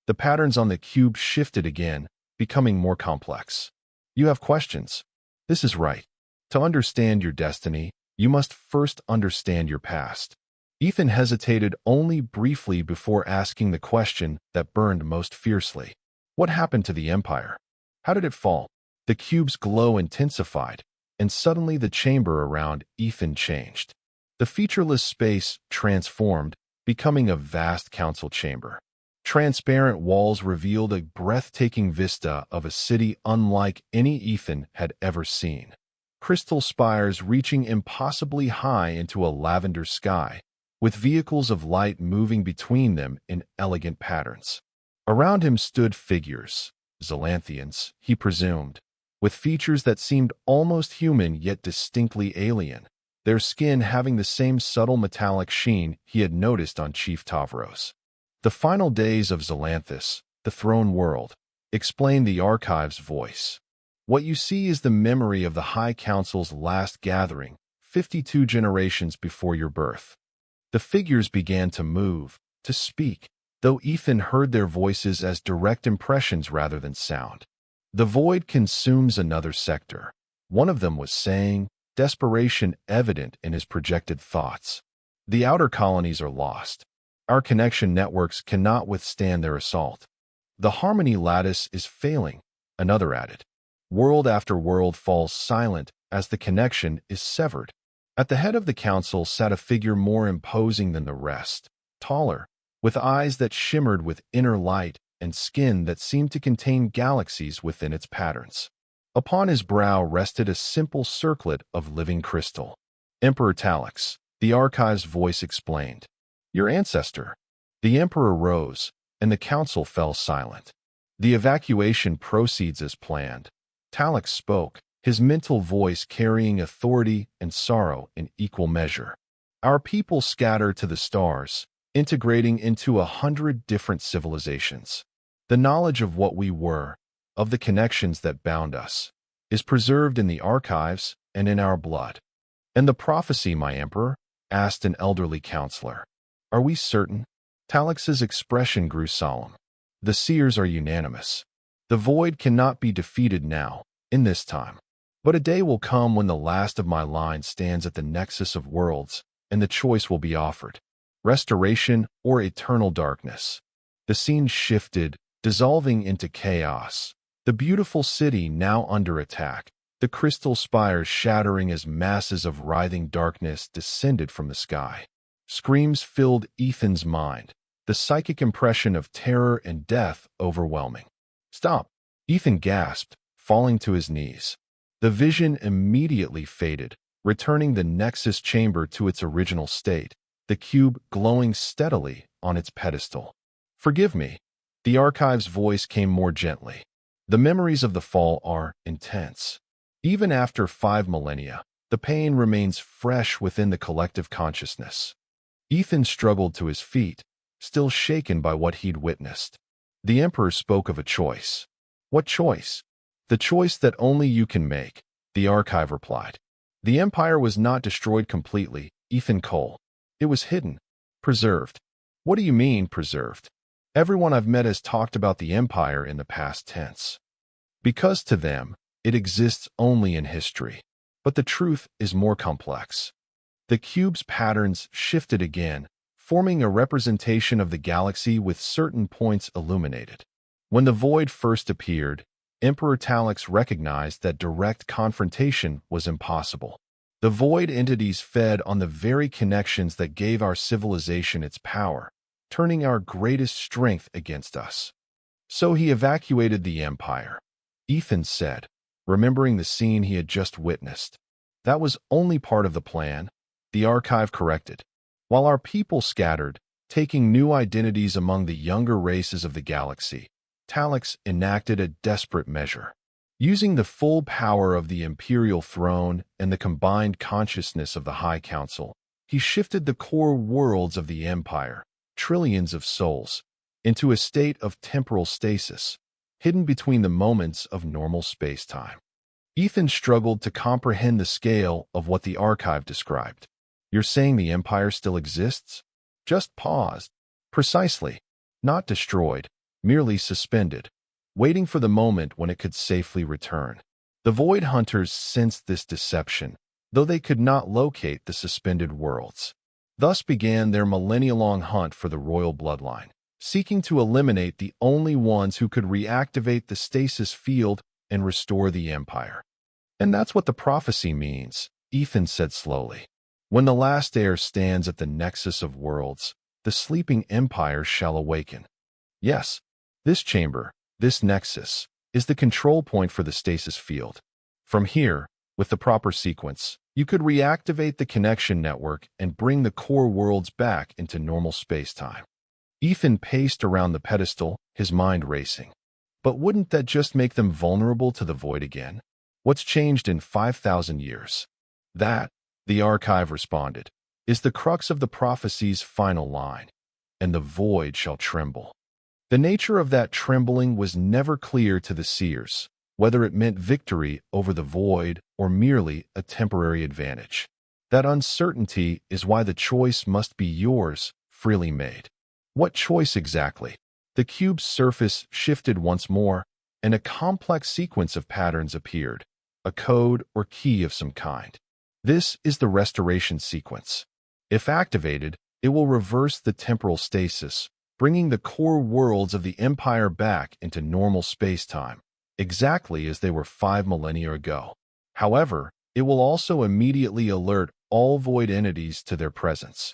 The patterns on the cube shifted again, becoming more complex. "You have questions. This is right. To understand your destiny, you must first understand your past." Ethan hesitated only briefly before asking the question that burned most fiercely. "What happened to the Empire? How did it fall?" The cube's glow intensified, and suddenly the chamber around Ethan changed. The featureless space transformed, becoming a vast council chamber. Transparent walls revealed a breathtaking vista of a city unlike any Ethan had ever seen. Crystal spires reaching impossibly high into a lavender sky, with vehicles of light moving between them in elegant patterns. Around him stood figures, Zalanthians, he presumed, with features that seemed almost human yet distinctly alien. their skin having the same subtle metallic sheen he had noticed on Chief Tavros. "The final days of Xelanthus, the throne world," explained the archive's voice. "What you see is the memory of the High Council's last gathering, 52 generations before your birth." The figures began to move, to speak, though Ethan heard their voices as direct impressions rather than sound. "The void consumes another sector," one of them was saying, desperation evident in his projected thoughts. "The outer colonies are lost. Our connection networks cannot withstand their assault. The harmony lattice is failing," another added. "World after world falls silent as the connection is severed." At the head of the council sat a figure more imposing than the rest, taller, with eyes that shimmered with inner light and skin that seemed to contain galaxies within its patterns. Upon his brow rested a simple circlet of living crystal. "Emperor Talix," the archive's voice explained. "Your ancestor." The emperor rose, and the council fell silent. "The evacuation proceeds as planned." Talix spoke, his mental voice carrying authority and sorrow in equal measure. "Our people scatter to the stars, integrating into 100 different civilizations. The knowledge of what we were, of the connections that bound us, is preserved in the archives and in our blood." "And the prophecy, my emperor?" asked an elderly counselor. "Are we certain?" Talix's expression grew solemn. "The seers are unanimous. The void cannot be defeated now, in this time. But a day will come when the last of my line stands at the nexus of worlds, and the choice will be offered: restoration or eternal darkness." The scene shifted, dissolving into chaos. The beautiful city now under attack, the crystal spires shattering as masses of writhing darkness descended from the sky. Screams filled Ethan's mind, the psychic impression of terror and death overwhelming. "Stop!" Ethan gasped, falling to his knees. The vision immediately faded, returning the Nexus chamber to its original state, the cube glowing steadily on its pedestal. "Forgive me." The archive's voice came more gently. "The memories of the fall are intense. Even after 5 millennia, the pain remains fresh within the collective consciousness." Ethan struggled to his feet, still shaken by what he'd witnessed. The Emperor spoke of a choice. "What choice?" "The choice that only you can make," the archive replied. "The Empire was not destroyed completely, Ethan Cole. It was hidden, preserved." "What do you mean, preserved?" "Everyone I've met has talked about the Empire in the past tense. Because to them, it exists only in history. But the truth is more complex." The cube's patterns shifted again, forming a representation of the galaxy with certain points illuminated. When the void first appeared, Emperor Talix recognized that direct confrontation was impossible. The void entities fed on the very connections that gave our civilization its power, turning our greatest strength against us. "So he evacuated the Empire," Ethan said, remembering the scene he had just witnessed. "That was only part of the plan," the archive corrected. "While our people scattered, taking new identities among the younger races of the galaxy, Talix enacted a desperate measure. Using the full power of the Imperial throne and the combined consciousness of the High Council, he shifted the core worlds of the Empire, trillions of souls, into a state of temporal stasis, hidden between the moments of normal space-time." Ethan struggled to comprehend the scale of what the archive described. "You're saying the Empire still exists?" Just paused. "Precisely. Not destroyed, merely suspended, waiting for the moment when it could safely return." The Void Hunters sensed this deception, though they could not locate the suspended worlds. Thus began their millennia-long hunt for the royal bloodline, seeking to eliminate the only ones who could reactivate the stasis field and restore the Empire. "And that's what the prophecy means," Ethan said slowly. "When the last heir stands at the nexus of worlds, the sleeping empire shall awaken. Yes, this chamber, this nexus, is the control point for the stasis field. From here, with the proper sequence, you could reactivate the connection network and bring the core worlds back into normal space-time." Ethan paced around the pedestal, his mind racing. "But wouldn't that just make them vulnerable to the void again? What's changed in 5,000 years?" "That," The archive responded, is the crux of the prophecy's final line, and the void shall tremble. The nature of that trembling was never clear to the seers, whether it meant victory over the void or merely a temporary advantage. That uncertainty is why the choice must be yours, freely made. What choice exactly? The cube's surface shifted once more, and a complex sequence of patterns appeared, a code or key of some kind. This is the restoration sequence. If activated, it will reverse the temporal stasis, bringing the core worlds of the Empire back into normal space-time, exactly as they were 5 millennia ago. However, it will also immediately alert all void entities to their presence.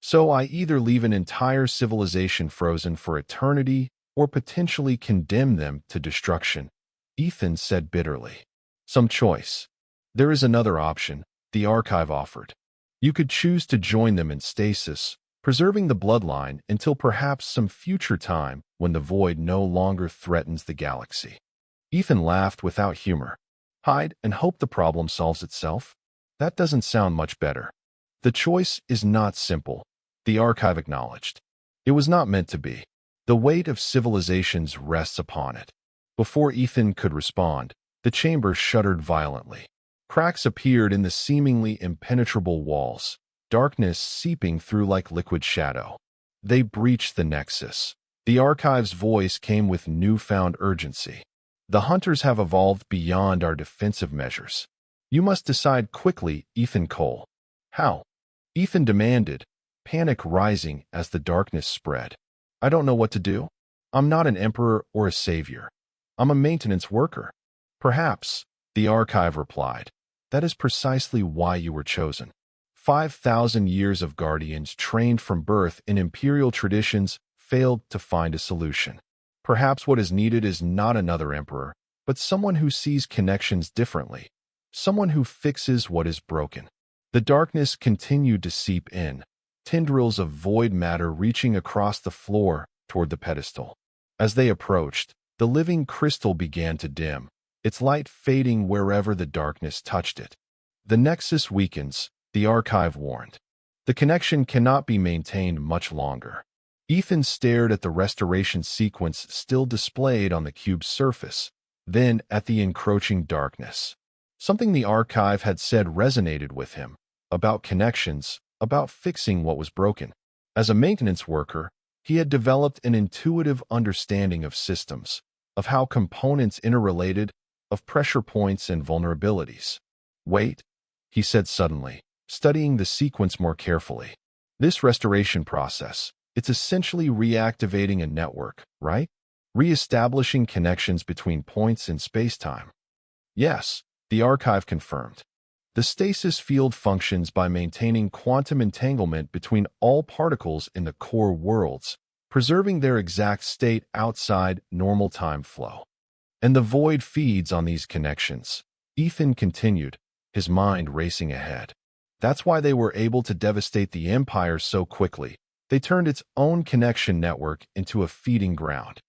So I either leave an entire civilization frozen for eternity or potentially condemn them to destruction, Ethan said bitterly. Some choice. There is another option, the archive offered. You could choose to join them in stasis, preserving the bloodline until perhaps some future time when the void no longer threatens the galaxy. Ethan laughed without humor. Hide and hope the problem solves itself? That doesn't sound much better. The choice is not simple, the archive acknowledged. It was not meant to be. The weight of civilizations rests upon it. Before Ethan could respond, the chamber shuddered violently. Cracks appeared in the seemingly impenetrable walls, darkness seeping through like liquid shadow. They breached the nexus. The archive's voice came with newfound urgency. The hunters have evolved beyond our defensive measures. You must decide quickly, Ethan Cole. How? Ethan demanded, panic rising as the darkness spread. I don't know what to do. I'm not an emperor or a savior. I'm a maintenance worker. Perhaps, the archive replied. That is precisely why you were chosen. 5,000 years of guardians trained from birth in imperial traditions failed to find a solution. Perhaps what is needed is not another emperor, but someone who sees connections differently, someone who fixes what is broken. The darkness continued to seep in, tendrils of void matter reaching across the floor toward the pedestal. As they approached, the living crystal began to dim, its light fading wherever the darkness touched it. The nexus weakens, the archive warned. The connection cannot be maintained much longer. Ethan stared at the restoration sequence still displayed on the cube's surface, then at the encroaching darkness. Something the archive had said resonated with him, about connections, about fixing what was broken. As a maintenance worker, he had developed an intuitive understanding of systems, of how components interrelated, of pressure points and vulnerabilities. Wait, he said suddenly, studying the sequence more carefully. This restoration process, it's essentially reactivating a network, right? Re-establishing connections between points in space-time. Yes, the archive confirmed. The stasis field functions by maintaining quantum entanglement between all particles in the core worlds, preserving their exact state outside normal time flow. And the void feeds on these connections. Ethan continued, his mind racing ahead. That's why they were able to devastate the Empire so quickly. They turned its own connection network into a feeding ground.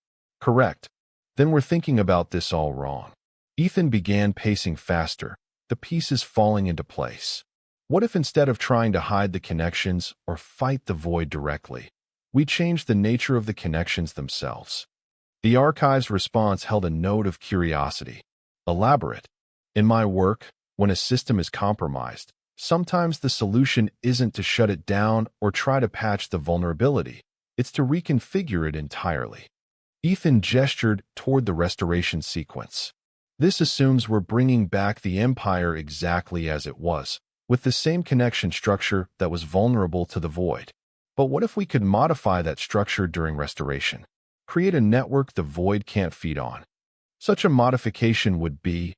Correct. Then we're thinking about this all wrong. Ethan began pacing faster, the pieces falling into place. What if instead of trying to hide the connections or fight the void directly, we changed the nature of the connections themselves? The archive's response held a note of curiosity. Elaborate. In my work, when a system is compromised, sometimes the solution isn't to shut it down or try to patch the vulnerability. It's to reconfigure it entirely. Ethan gestured toward the restoration sequence. This assumes we're bringing back the Empire exactly as it was, with the same connection structure that was vulnerable to the void. But what if we could modify that structure during restoration? Create a network the void can't feed on. Such a modification would be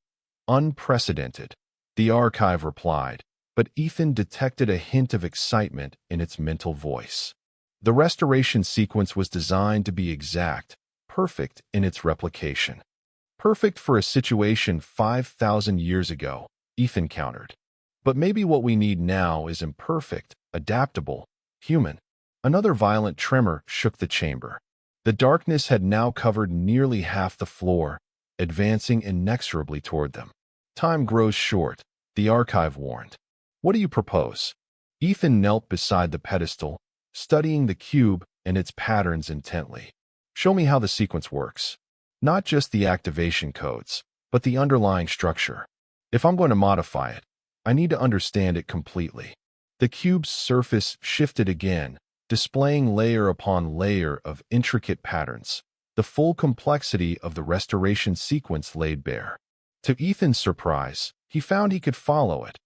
unprecedented, the archive replied, but Ethan detected a hint of excitement in its mental voice. The restoration sequence was designed to be exact, perfect in its replication. Perfect for a situation 5,000 years ago, Ethan countered. But maybe what we need now is imperfect, adaptable, human. Another violent tremor shook the chamber. The darkness had now covered nearly half the floor, advancing inexorably toward them. Time grows short, the archive warned. What do you propose? Ethan knelt beside the pedestal, studying the cube and its patterns intently. Show me how the sequence works. Not just the activation codes, but the underlying structure. If I'm going to modify it, I need to understand it completely. The cube's surface shifted again, displaying layer upon layer of intricate patterns. The full complexity of the restoration sequence laid bare. To Ethan's surprise, he found he could follow it,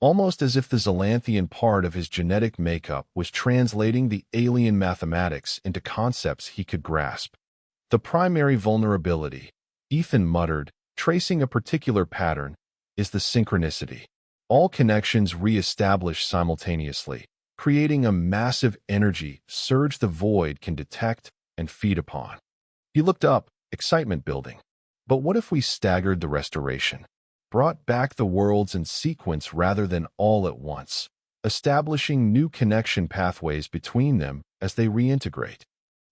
almost as if the Xylanthian part of his genetic makeup was translating the alien mathematics into concepts he could grasp. The primary vulnerability, Ethan muttered, tracing a particular pattern, is the synchronicity. All connections re-establish simultaneously, creating a massive energy surge the void can detect and feed upon. He looked up, excitement building. But what if we staggered the restoration? Brought back the worlds in sequence rather than all at once, establishing new connection pathways between them as they reintegrate.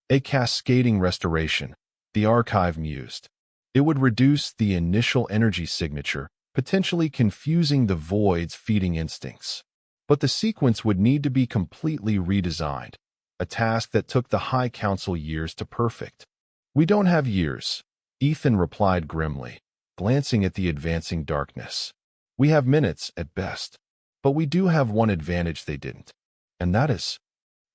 A cascading restoration, the archive mused. It would reduce the initial energy signature, potentially confusing the void's feeding instincts. But the sequence would need to be completely redesigned, a task that took the High Council years to perfect. We don't have years, Ethan replied grimly, glancing at the advancing darkness. We have minutes at best. But we do have one advantage they didn't. And that is,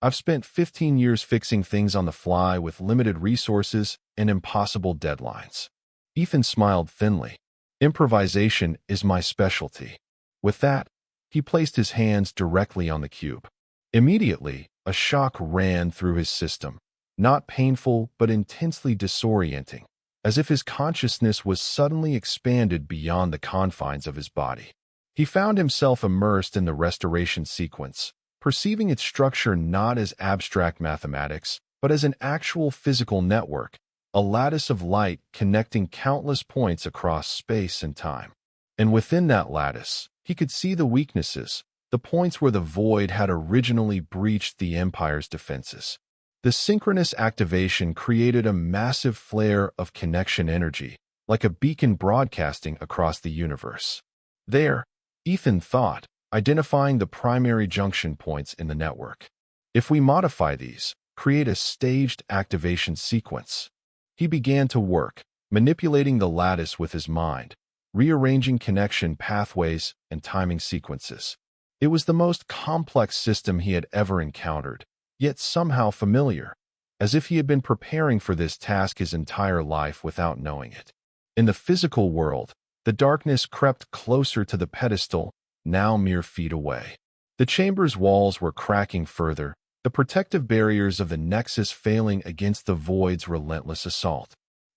I've spent 15 years fixing things on the fly with limited resources and impossible deadlines. Ethan smiled thinly. Improvisation is my specialty. With that, he placed his hands directly on the cube. Immediately, a shock ran through his system. Not painful, but intensely disorienting, as if his consciousness was suddenly expanded beyond the confines of his body. He found himself immersed in the restoration sequence, perceiving its structure not as abstract mathematics, but as an actual physical network, a lattice of light connecting countless points across space and time. And within that lattice, he could see the weaknesses, the points where the void had originally breached the Empire's defenses. The synchronous activation created a massive flare of connection energy, like a beacon broadcasting across the universe. There, Ethan thought, identifying the primary junction points in the network. If we modify these, create a staged activation sequence. He began to work, manipulating the lattice with his mind, rearranging connection pathways and timing sequences. It was the most complex system he had ever encountered, yet somehow familiar, as if he had been preparing for this task his entire life without knowing it. In the physical world, the darkness crept closer to the pedestal, now mere feet away. The chamber's walls were cracking further, the protective barriers of the nexus failing against the void's relentless assault.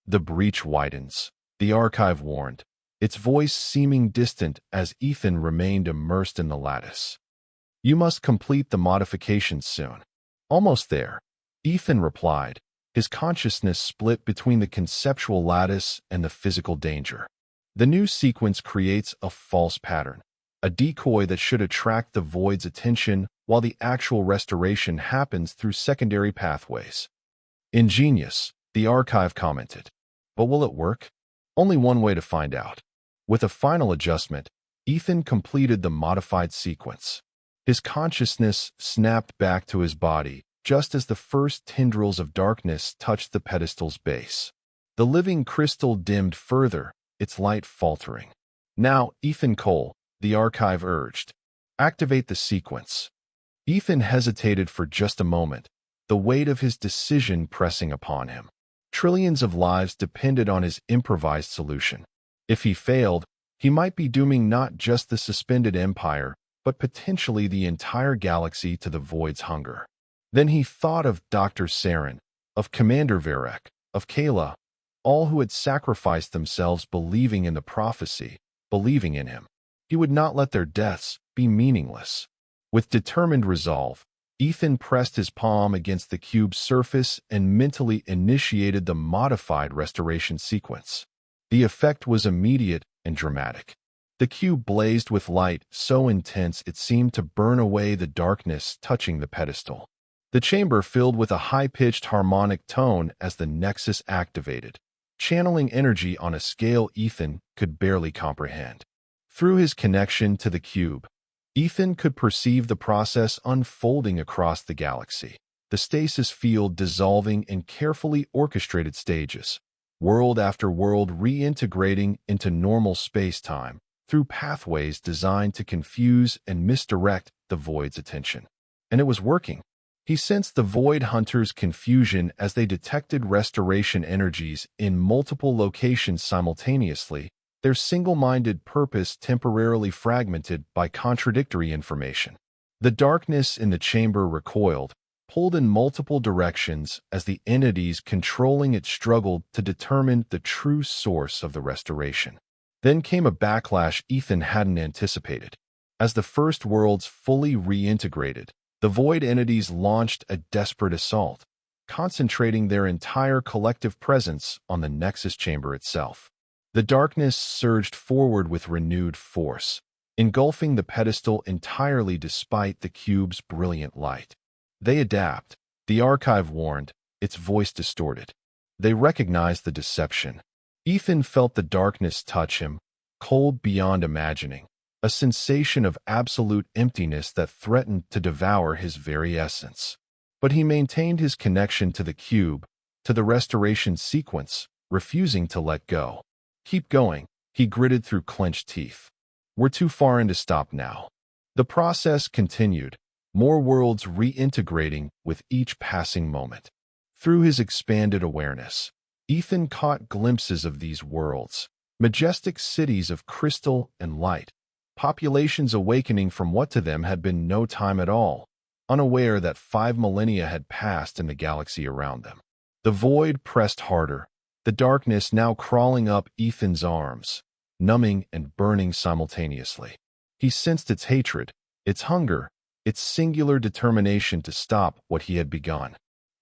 The breach widens, the archive warned, its voice seeming distant as Ethan remained immersed in the lattice. You must complete the modifications soon. Almost there, Ethan replied, his consciousness split between the conceptual lattice and the physical danger. The new sequence creates a false pattern, a decoy that should attract the void's attention while the actual restoration happens through secondary pathways. Ingenious, the archive commented. But will it work? Only one way to find out. With a final adjustment, Ethan completed the modified sequence. His consciousness snapped back to his body just as the first tendrils of darkness touched the pedestal's base. The living crystal dimmed further, its light faltering. Now, Ethan Cole, the archive urged, activate the sequence. Ethan hesitated for just a moment, the weight of his decision pressing upon him. Trillions of lives depended on his improvised solution. If he failed, he might be dooming not just the suspended empire, but potentially the entire galaxy to the void's hunger. Then he thought of Dr. Saren, of Commander Varek, of Kayla, all who had sacrificed themselves believing in the prophecy, believing in him. He would not let their deaths be meaningless. With determined resolve, Ethan pressed his palm against the cube's surface and mentally initiated the modified restoration sequence. The effect was immediate and dramatic. The cube blazed with light so intense it seemed to burn away the darkness touching the pedestal. The chamber filled with a high-pitched harmonic tone as the nexus activated, channeling energy on a scale Ethan could barely comprehend. Through his connection to the cube, Ethan could perceive the process unfolding across the galaxy, the stasis field dissolving in carefully orchestrated stages, world after world reintegrating into normal space-time through pathways designed to confuse and misdirect the Void's attention. And it was working. He sensed the Void Hunters' confusion as they detected restoration energies in multiple locations simultaneously, their single-minded purpose temporarily fragmented by contradictory information. The darkness in the chamber recoiled, pulled in multiple directions as the entities controlling it struggled to determine the true source of the restoration. Then came a backlash Ethan hadn't anticipated. As the first worlds fully reintegrated, the Void entities launched a desperate assault, concentrating their entire collective presence on the Nexus chamber itself. The darkness surged forward with renewed force, engulfing the pedestal entirely despite the cube's brilliant light. They adapt, the archive warned, its voice distorted. They recognized the deception. Ethan felt the darkness touch him, cold beyond imagining, a sensation of absolute emptiness that threatened to devour his very essence. But he maintained his connection to the cube, to the restoration sequence, refusing to let go. Keep going, he gritted through clenched teeth. We're too far in to stop now. The process continued, more worlds reintegrating with each passing moment. Through his expanded awareness, Ethan caught glimpses of these worlds, majestic cities of crystal and light, populations awakening from what to them had been no time at all, unaware that 5 millennia had passed in the galaxy around them. The Void pressed harder, the darkness now crawling up Ethan's arms, numbing and burning simultaneously. He sensed its hatred, its hunger, its singular determination to stop what he had begun.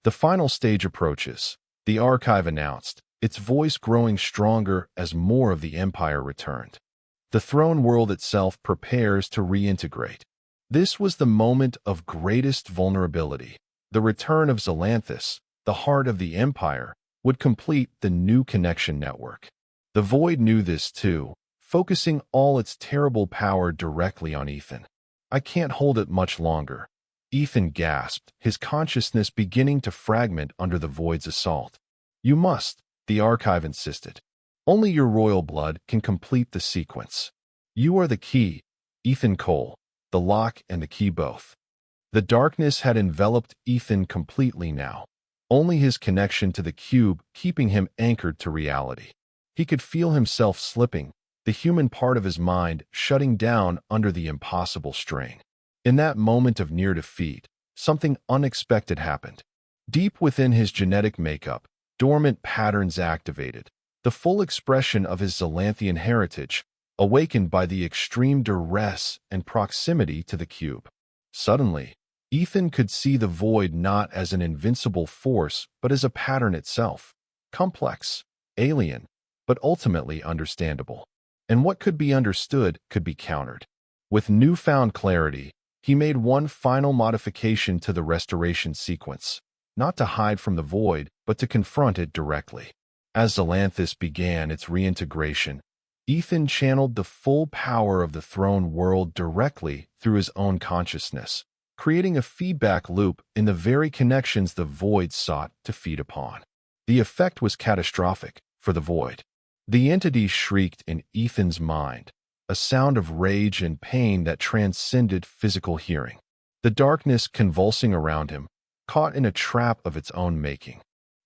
The final stage approaches, the archive announced, its voice growing stronger as more of the Empire returned. The throne world itself prepares to reintegrate. This was the moment of greatest vulnerability. The return of Xelanthus, the heart of the Empire, would complete the new connection network. The Void knew this too, focusing all its terrible power directly on Ethan. I can't hold it much longer. Ethan gasped, his consciousness beginning to fragment under the Void's assault. You must, the archive insisted. Only your royal blood can complete the sequence. You are the key, Ethan Cole, the lock and the key both. The darkness had enveloped Ethan completely now, only his connection to the cube keeping him anchored to reality. He could feel himself slipping, the human part of his mind shutting down under the impossible strain. In that moment of near defeat, something unexpected happened. Deep within his genetic makeup, dormant patterns activated, the full expression of his Xelanthian heritage, awakened by the extreme duress and proximity to the cube. Suddenly, Ethan could see the Void not as an invincible force but as a pattern itself, complex, alien, but ultimately understandable. And what could be understood could be countered. With newfound clarity, he made one final modification to the restoration sequence, not to hide from the Void, but to confront it directly. As Xelanthus began its reintegration, Ethan channeled the full power of the throne world directly through his own consciousness, creating a feedback loop in the very connections the Void sought to feed upon. The effect was catastrophic for the Void. The entity shrieked in Ethan's mind, a sound of rage and pain that transcended physical hearing. The darkness convulsing around him, caught in a trap of its own making.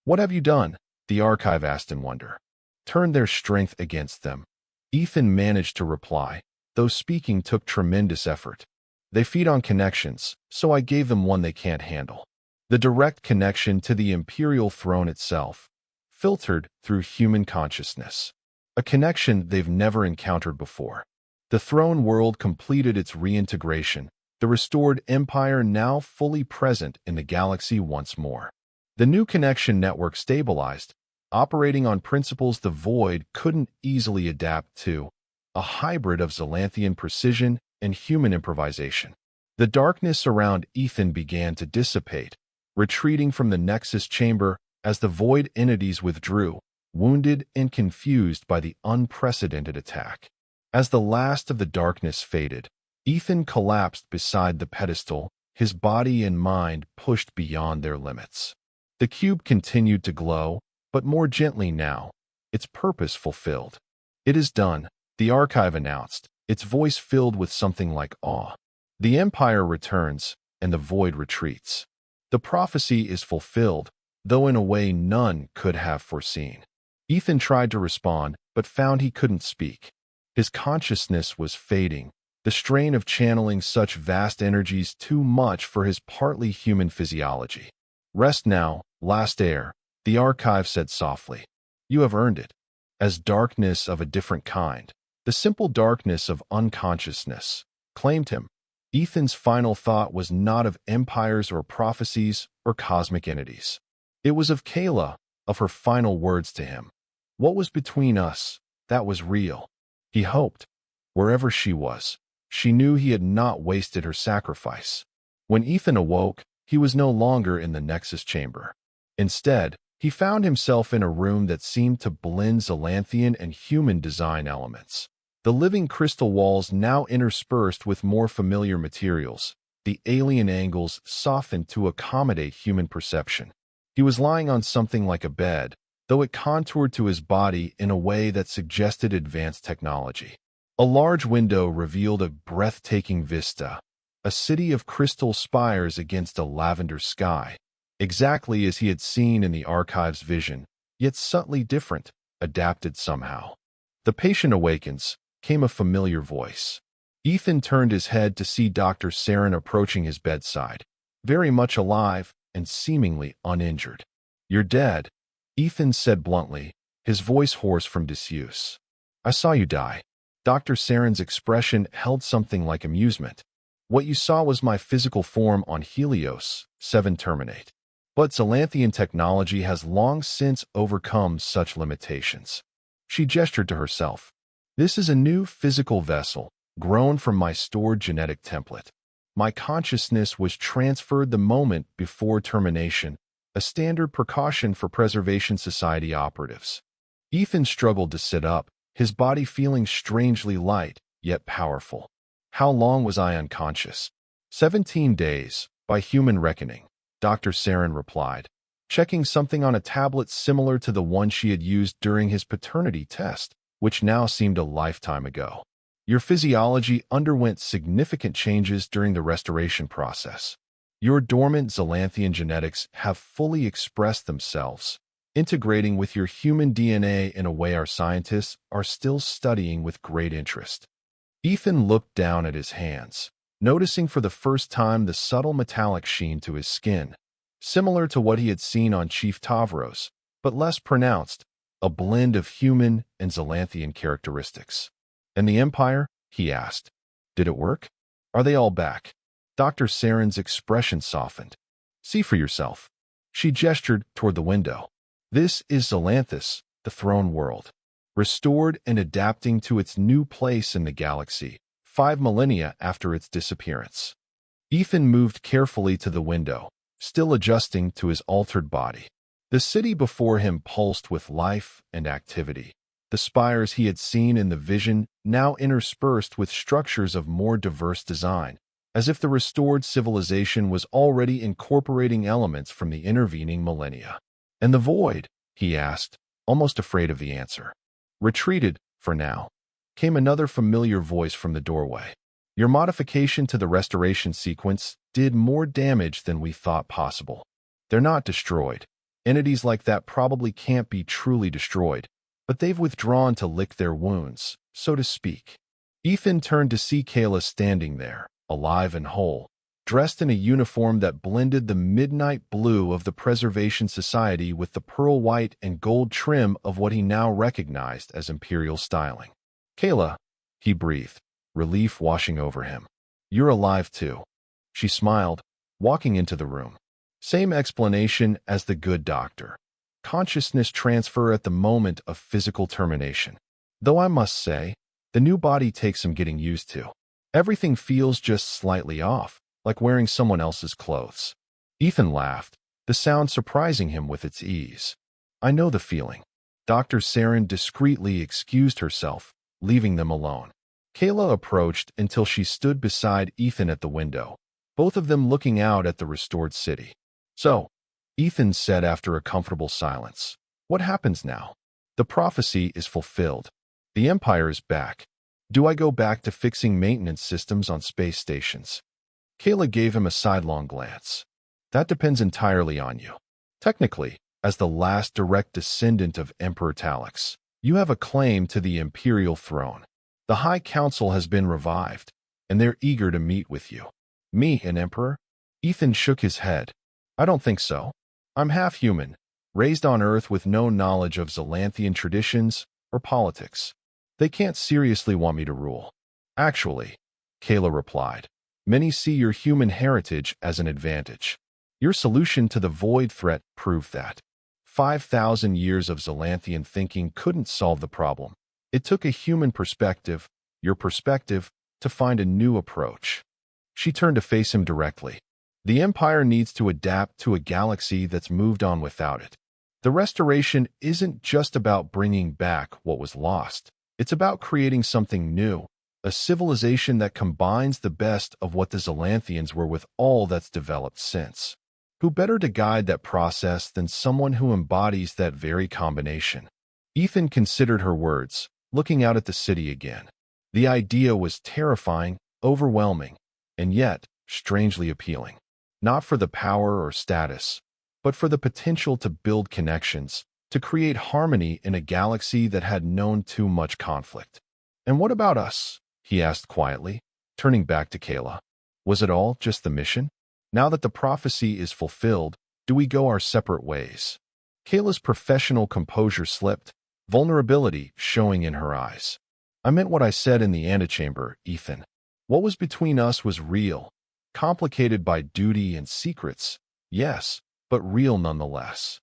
What have you done? The archive asked in wonder. Turned their strength against them. Ethan managed to reply, though speaking took tremendous effort. They feed on connections, so I gave them one they can't handle. The direct connection to the Imperial throne itself, filtered through human consciousness. A connection they've never encountered before. The throne world completed its reintegration, the restored empire now fully present in the galaxy once more. The new connection network stabilized, operating on principles the Void couldn't easily adapt to, a hybrid of Xelanthian precision and human improvisation. The darkness around Ethan began to dissipate, retreating from the Nexus chamber as the Void entities withdrew, wounded and confused by the unprecedented attack. As the last of the darkness faded, Ethan collapsed beside the pedestal, his body and mind pushed beyond their limits. The cube continued to glow, but more gently now, its purpose fulfilled. "It is done," the archive announced, its voice filled with something like awe. "The Empire returns, and the void retreats. The prophecy is fulfilled, though in a way none could have foreseen." Ethan tried to respond, but found he couldn't speak. His consciousness was fading, the strain of channeling such vast energies too much for his partly human physiology. "Rest now, last heir," the archive said softly. "You have earned it." As darkness of a different kind, the simple darkness of unconsciousness, claimed him. Ethan's final thought was not of empires or prophecies or cosmic entities. It was of Kayla, of her final words to him. What was between us, that was real. He hoped. Wherever she was, she knew he had not wasted her sacrifice. When Ethan awoke, he was no longer in the Nexus chamber. Instead, he found himself in a room that seemed to blend Zalanthian and human design elements. The living crystal walls now interspersed with more familiar materials, the alien angles softened to accommodate human perception. He was lying on something like a bed, though it contoured to his body in a way that suggested advanced technology. A large window revealed a breathtaking vista, a city of crystal spires against a lavender sky, exactly as he had seen in the archive's vision, yet subtly different, adapted somehow. "The patient awakens," came a familiar voice. Ethan turned his head to see Dr. Saren approaching his bedside, very much alive and seemingly uninjured. "You're dead," Ethan said bluntly, his voice hoarse from disuse. "I saw you die." Dr. Saren's expression held something like amusement. "What you saw was my physical form on Helios, 7 Terminate. But Zalanthian technology has long since overcome such limitations." She gestured to herself. "This is a new physical vessel, grown from my stored genetic template. My consciousness was transferred the moment before termination, a standard precaution for Preservation Society operatives." Ethan struggled to sit up, his body feeling strangely light, yet powerful. "How long was I unconscious?" 17 days, by human reckoning, Dr. Saren replied, checking something on a tablet similar to the one she had used during his paternity test, which now seemed a lifetime ago. "Your physiology underwent significant changes during the restoration process. Your dormant Zalanthian genetics have fully expressed themselves, integrating with your human DNA in a way our scientists are still studying with great interest." Ethan looked down at his hands, noticing for the first time the subtle metallic sheen to his skin, similar to what he had seen on Chief Tavros, but less pronounced, a blend of human and Zalanthian characteristics. "And the Empire?" he asked. "Did it work? Are they all back?" Dr. Saren's expression softened. "See for yourself." She gestured toward the window. "This is Zalanthus, the throne world, restored and adapting to its new place in the galaxy, 5 millennia after its disappearance." Ethan moved carefully to the window, still adjusting to his altered body. The city before him pulsed with life and activity, the spires he had seen in the vision now interspersed with structures of more diverse design, as if the restored civilization was already incorporating elements from the intervening millennia. "And the void?" he asked, almost afraid of the answer. "Retreated, for now," came another familiar voice from the doorway. "Your modification to the restoration sequence did more damage than we thought possible. They're not destroyed. Entities like that probably can't be truly destroyed, but they've withdrawn to lick their wounds, so to speak." Ethan turned to see Kayla standing there, alive and whole, dressed in a uniform that blended the midnight blue of the Preservation Society with the pearl white and gold trim of what he now recognized as Imperial styling. "Kayla," he breathed, relief washing over him. "You're alive too." She smiled, walking into the room. Same explanation as the good doctor. Consciousness transfer at the moment of physical termination. Though I must say, the new body takes some getting used to. Everything feels just slightly off, like wearing someone else's clothes. Ethan laughed, the sound surprising him with its ease. "I know the feeling." Dr. Saren discreetly excused herself, leaving them alone. Kayla approached until she stood beside Ethan at the window, both of them looking out at the restored city. "So," Ethan said after a comfortable silence, "what happens now? The prophecy is fulfilled. The Empire is back. Do I go back to fixing maintenance systems on space stations?" Kayla gave him a sidelong glance. "That depends entirely on you. Technically, as the last direct descendant of Emperor Talix, you have a claim to the Imperial throne. The High Council has been revived, and they're eager to meet with you." "Me, an emperor?" Ethan shook his head. "I don't think so. I'm half human, raised on Earth with no knowledge of Zalanthian traditions or politics. They can't seriously want me to rule." "Actually," Kayla replied, "many see your human heritage as an advantage. Your solution to the Void threat proved that. 5,000 years of Zalanthian thinking couldn't solve the problem. It took a human perspective, your perspective, to find a new approach." She turned to face him directly. "The Empire needs to adapt to a galaxy that's moved on without it. The restoration isn't just about bringing back what was lost. It's about creating something new, a civilization that combines the best of what the Zalanthians were with all that's developed since. Who better to guide that process than someone who embodies that very combination?" Ethan considered her words, looking out at the city again. The idea was terrifying, overwhelming, and yet strangely appealing. Not for the power or status, but for the potential to build connections, to create harmony in a galaxy that had known too much conflict. "And what about us?" he asked quietly, turning back to Kayla. "Was it all just the mission? Now that the prophecy is fulfilled, do we go our separate ways?" Kayla's professional composure slipped, vulnerability showing in her eyes. "I meant what I said in the antechamber, Ethan. What was between us was real, complicated by duty and secrets, yes, but real nonetheless."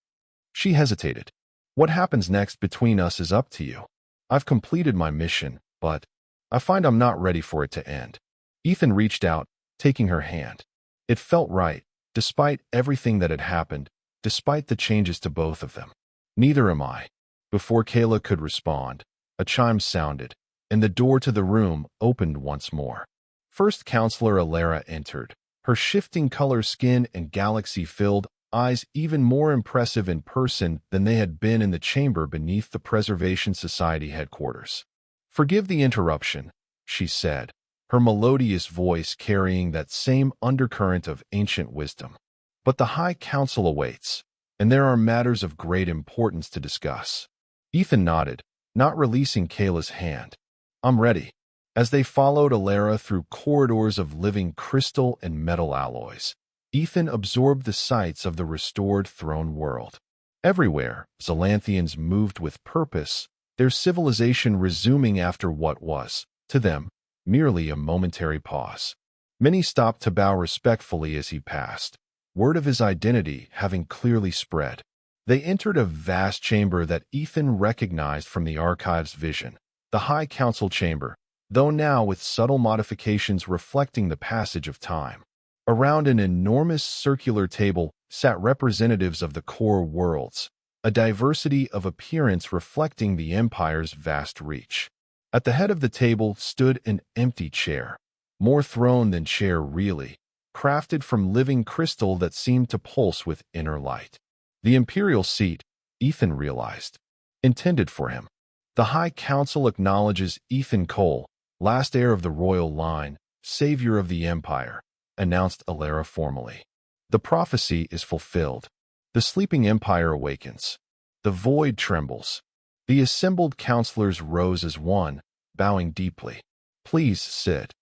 She hesitated. "What happens next between us is up to you. I've completed my mission, but I find I'm not ready for it to end." Ethan reached out, taking her hand. It felt right, despite everything that had happened, despite the changes to both of them. "Neither am I." Before Kayla could respond, a chime sounded, and the door to the room opened once more. First Counselor Alara entered, her shifting color skin and galaxy-filled eyes even more impressive in person than they had been in the chamber beneath the Preservation Society headquarters. "Forgive the interruption," she said, her melodious voice carrying that same undercurrent of ancient wisdom. "But the High Council awaits, and there are matters of great importance to discuss." Ethan nodded, not releasing Kayla's hand. "I'm ready." As they followed Alara through corridors of living crystal and metal alloys, Ethan absorbed the sights of the restored throne world. Everywhere, Zalanthians moved with purpose, their civilization resuming after what was, to them, merely a momentary pause. Many stopped to bow respectfully as he passed, word of his identity having clearly spread. They entered a vast chamber that Ethan recognized from the archive's vision, the High Council chamber, though now with subtle modifications reflecting the passage of time. Around an enormous circular table sat representatives of the core worlds, a diversity of appearance reflecting the Empire's vast reach. At the head of the table stood an empty chair, more throne than chair really, crafted from living crystal that seemed to pulse with inner light. The Imperial seat, Ethan realized, intended for him. The High Council acknowledges Ethan Cole, last heir of the royal line, savior of the Empire, announced Alara formally. The prophecy is fulfilled. The sleeping Empire awakens. The void trembles. The assembled counselors rose as one, bowing deeply. "Please sit,"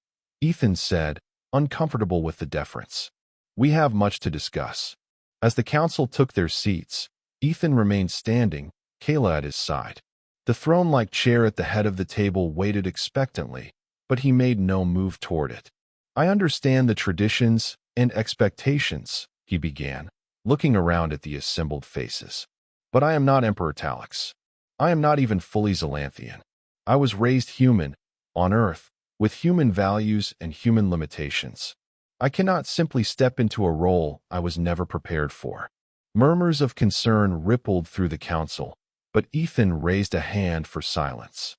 Ethan said, uncomfortable with the deference. "We have much to discuss." As the council took their seats, Ethan remained standing, Kayla at his side. The throne-like chair at the head of the table waited expectantly, but he made no move toward it. "I understand the traditions and expectations," he began, looking around at the assembled faces. "But I am not Emperor Talix. I am not even fully Zalanthian. I was raised human, on Earth, with human values and human limitations. I cannot simply step into a role I was never prepared for." Murmurs of concern rippled through the council, but Ethan raised a hand for silence.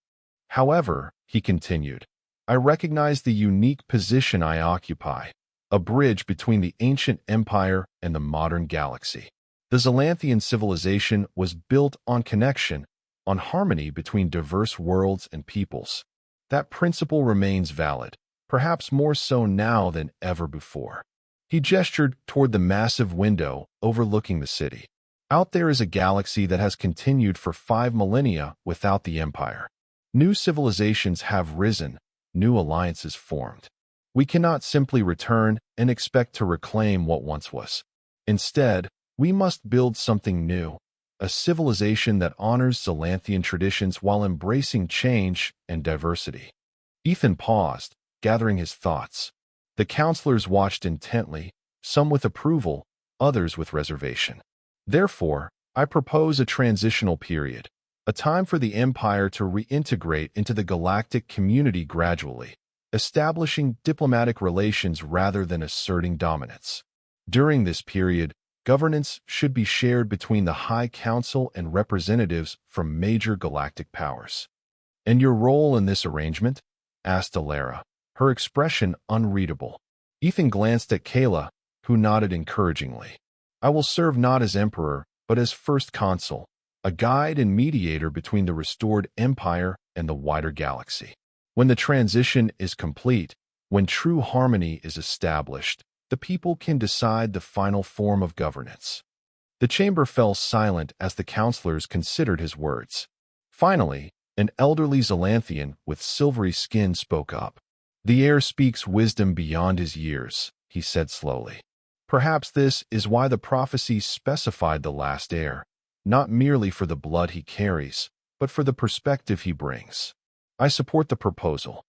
"However," he continued, I recognize the unique position I occupy, a bridge between the ancient empire and the modern galaxy. The Zalanthian civilization was built on connection, on harmony between diverse worlds and peoples. That principle remains valid, perhaps more so now than ever before. He gestured toward the massive window overlooking the city. Out there is a galaxy that has continued for 5 millennia without the Empire. New civilizations have risen, new alliances formed. We cannot simply return and expect to reclaim what once was. Instead, we must build something new, a civilization that honors Zalanthian traditions while embracing change and diversity. Ethan paused, gathering his thoughts. The counselors watched intently, some with approval, others with reservation. Therefore, I propose a transitional period, a time for the Empire to reintegrate into the galactic community gradually, establishing diplomatic relations rather than asserting dominance. During this period, governance should be shared between the High Council and representatives from major galactic powers. "And your role in this arrangement?" asked Alara, her expression unreadable. Ethan glanced at Kayla, who nodded encouragingly. "I will serve not as Emperor, but as First Consul, a guide and mediator between the restored Empire and the wider galaxy. When the transition is complete, when true harmony is established, the people can decide the final form of governance." The chamber fell silent as the counselors considered his words. Finally, an elderly Zalanthian with silvery skin spoke up. "The heir speaks wisdom beyond his years," he said slowly. "Perhaps this is why the prophecy specified the last heir, not merely for the blood he carries, but for the perspective he brings. I support the proposal."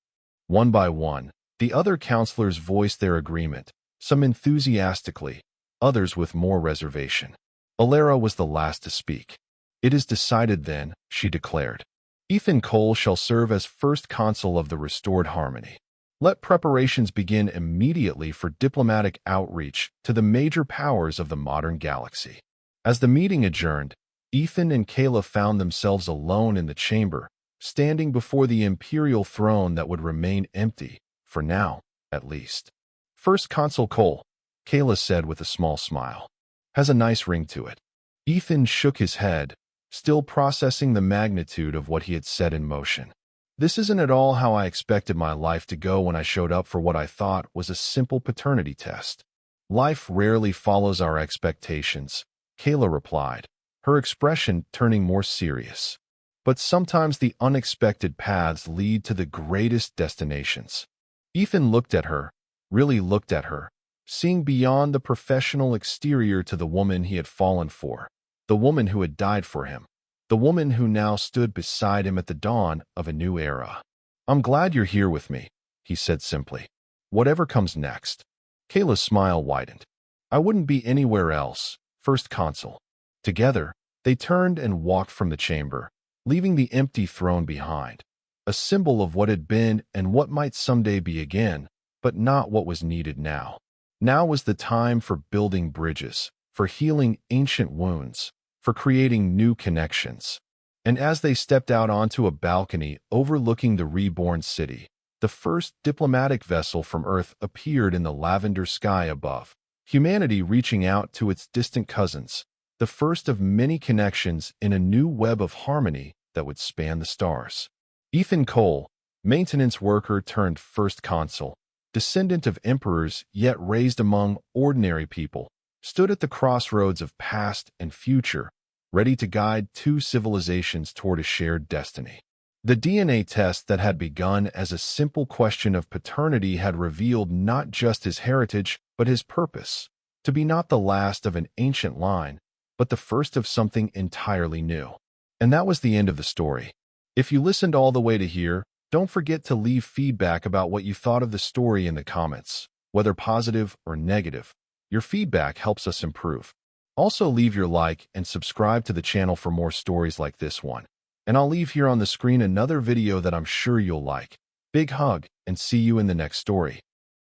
One by one, the other counselors voiced their agreement, some enthusiastically, others with more reservation. Alara was the last to speak. "It is decided then," she declared. "Ethan Cole shall serve as First Consul of the restored harmony. Let preparations begin immediately for diplomatic outreach to the major powers of the modern galaxy." As the meeting adjourned, Ethan and Kayla found themselves alone in the chamber, standing before the imperial throne that would remain empty, for now, at least. "First Consul Cole," Kayla said with a small smile. "Has a nice ring to it." Ethan shook his head, still processing the magnitude of what he had set in motion. "This isn't at all how I expected my life to go when I showed up for what I thought was a simple paternity test." "Life rarely follows our expectations," Kayla replied, her expression turning more serious. "But sometimes the unexpected paths lead to the greatest destinations." Ethan looked at her, really looked at her, seeing beyond the professional exterior to the woman he had fallen for, the woman who had died for him, the woman who now stood beside him at the dawn of a new era. "I'm glad you're here with me," he said simply. "Whatever comes next." Kayla's smile widened. "I wouldn't be anywhere else, First Consul." Together, they turned and walked from the chamber, leaving the empty throne behind, a symbol of what had been and what might someday be again, but not what was needed now. Now was the time for building bridges, for healing ancient wounds, for creating new connections. And as they stepped out onto a balcony overlooking the reborn city, the first diplomatic vessel from Earth appeared in the lavender sky above, humanity reaching out to its distant cousins, the first of many connections in a new web of harmony that would span the stars. Ethan Cole, maintenance worker turned First Consul, descendant of emperors yet raised among ordinary people, stood at the crossroads of past and future, ready to guide two civilizations toward a shared destiny. The DNA test that had begun as a simple question of paternity had revealed not just his heritage, but his purpose, to be not the last of an ancient line, but the first of something entirely new. And that was the end of the story. If you listened all the way to here, don't forget to leave feedback about what you thought of the story in the comments, whether positive or negative. Your feedback helps us improve. Also leave your like and subscribe to the channel for more stories like this one. And I'll leave here on the screen another video that I'm sure you'll like. Big hug, and see you in the next story.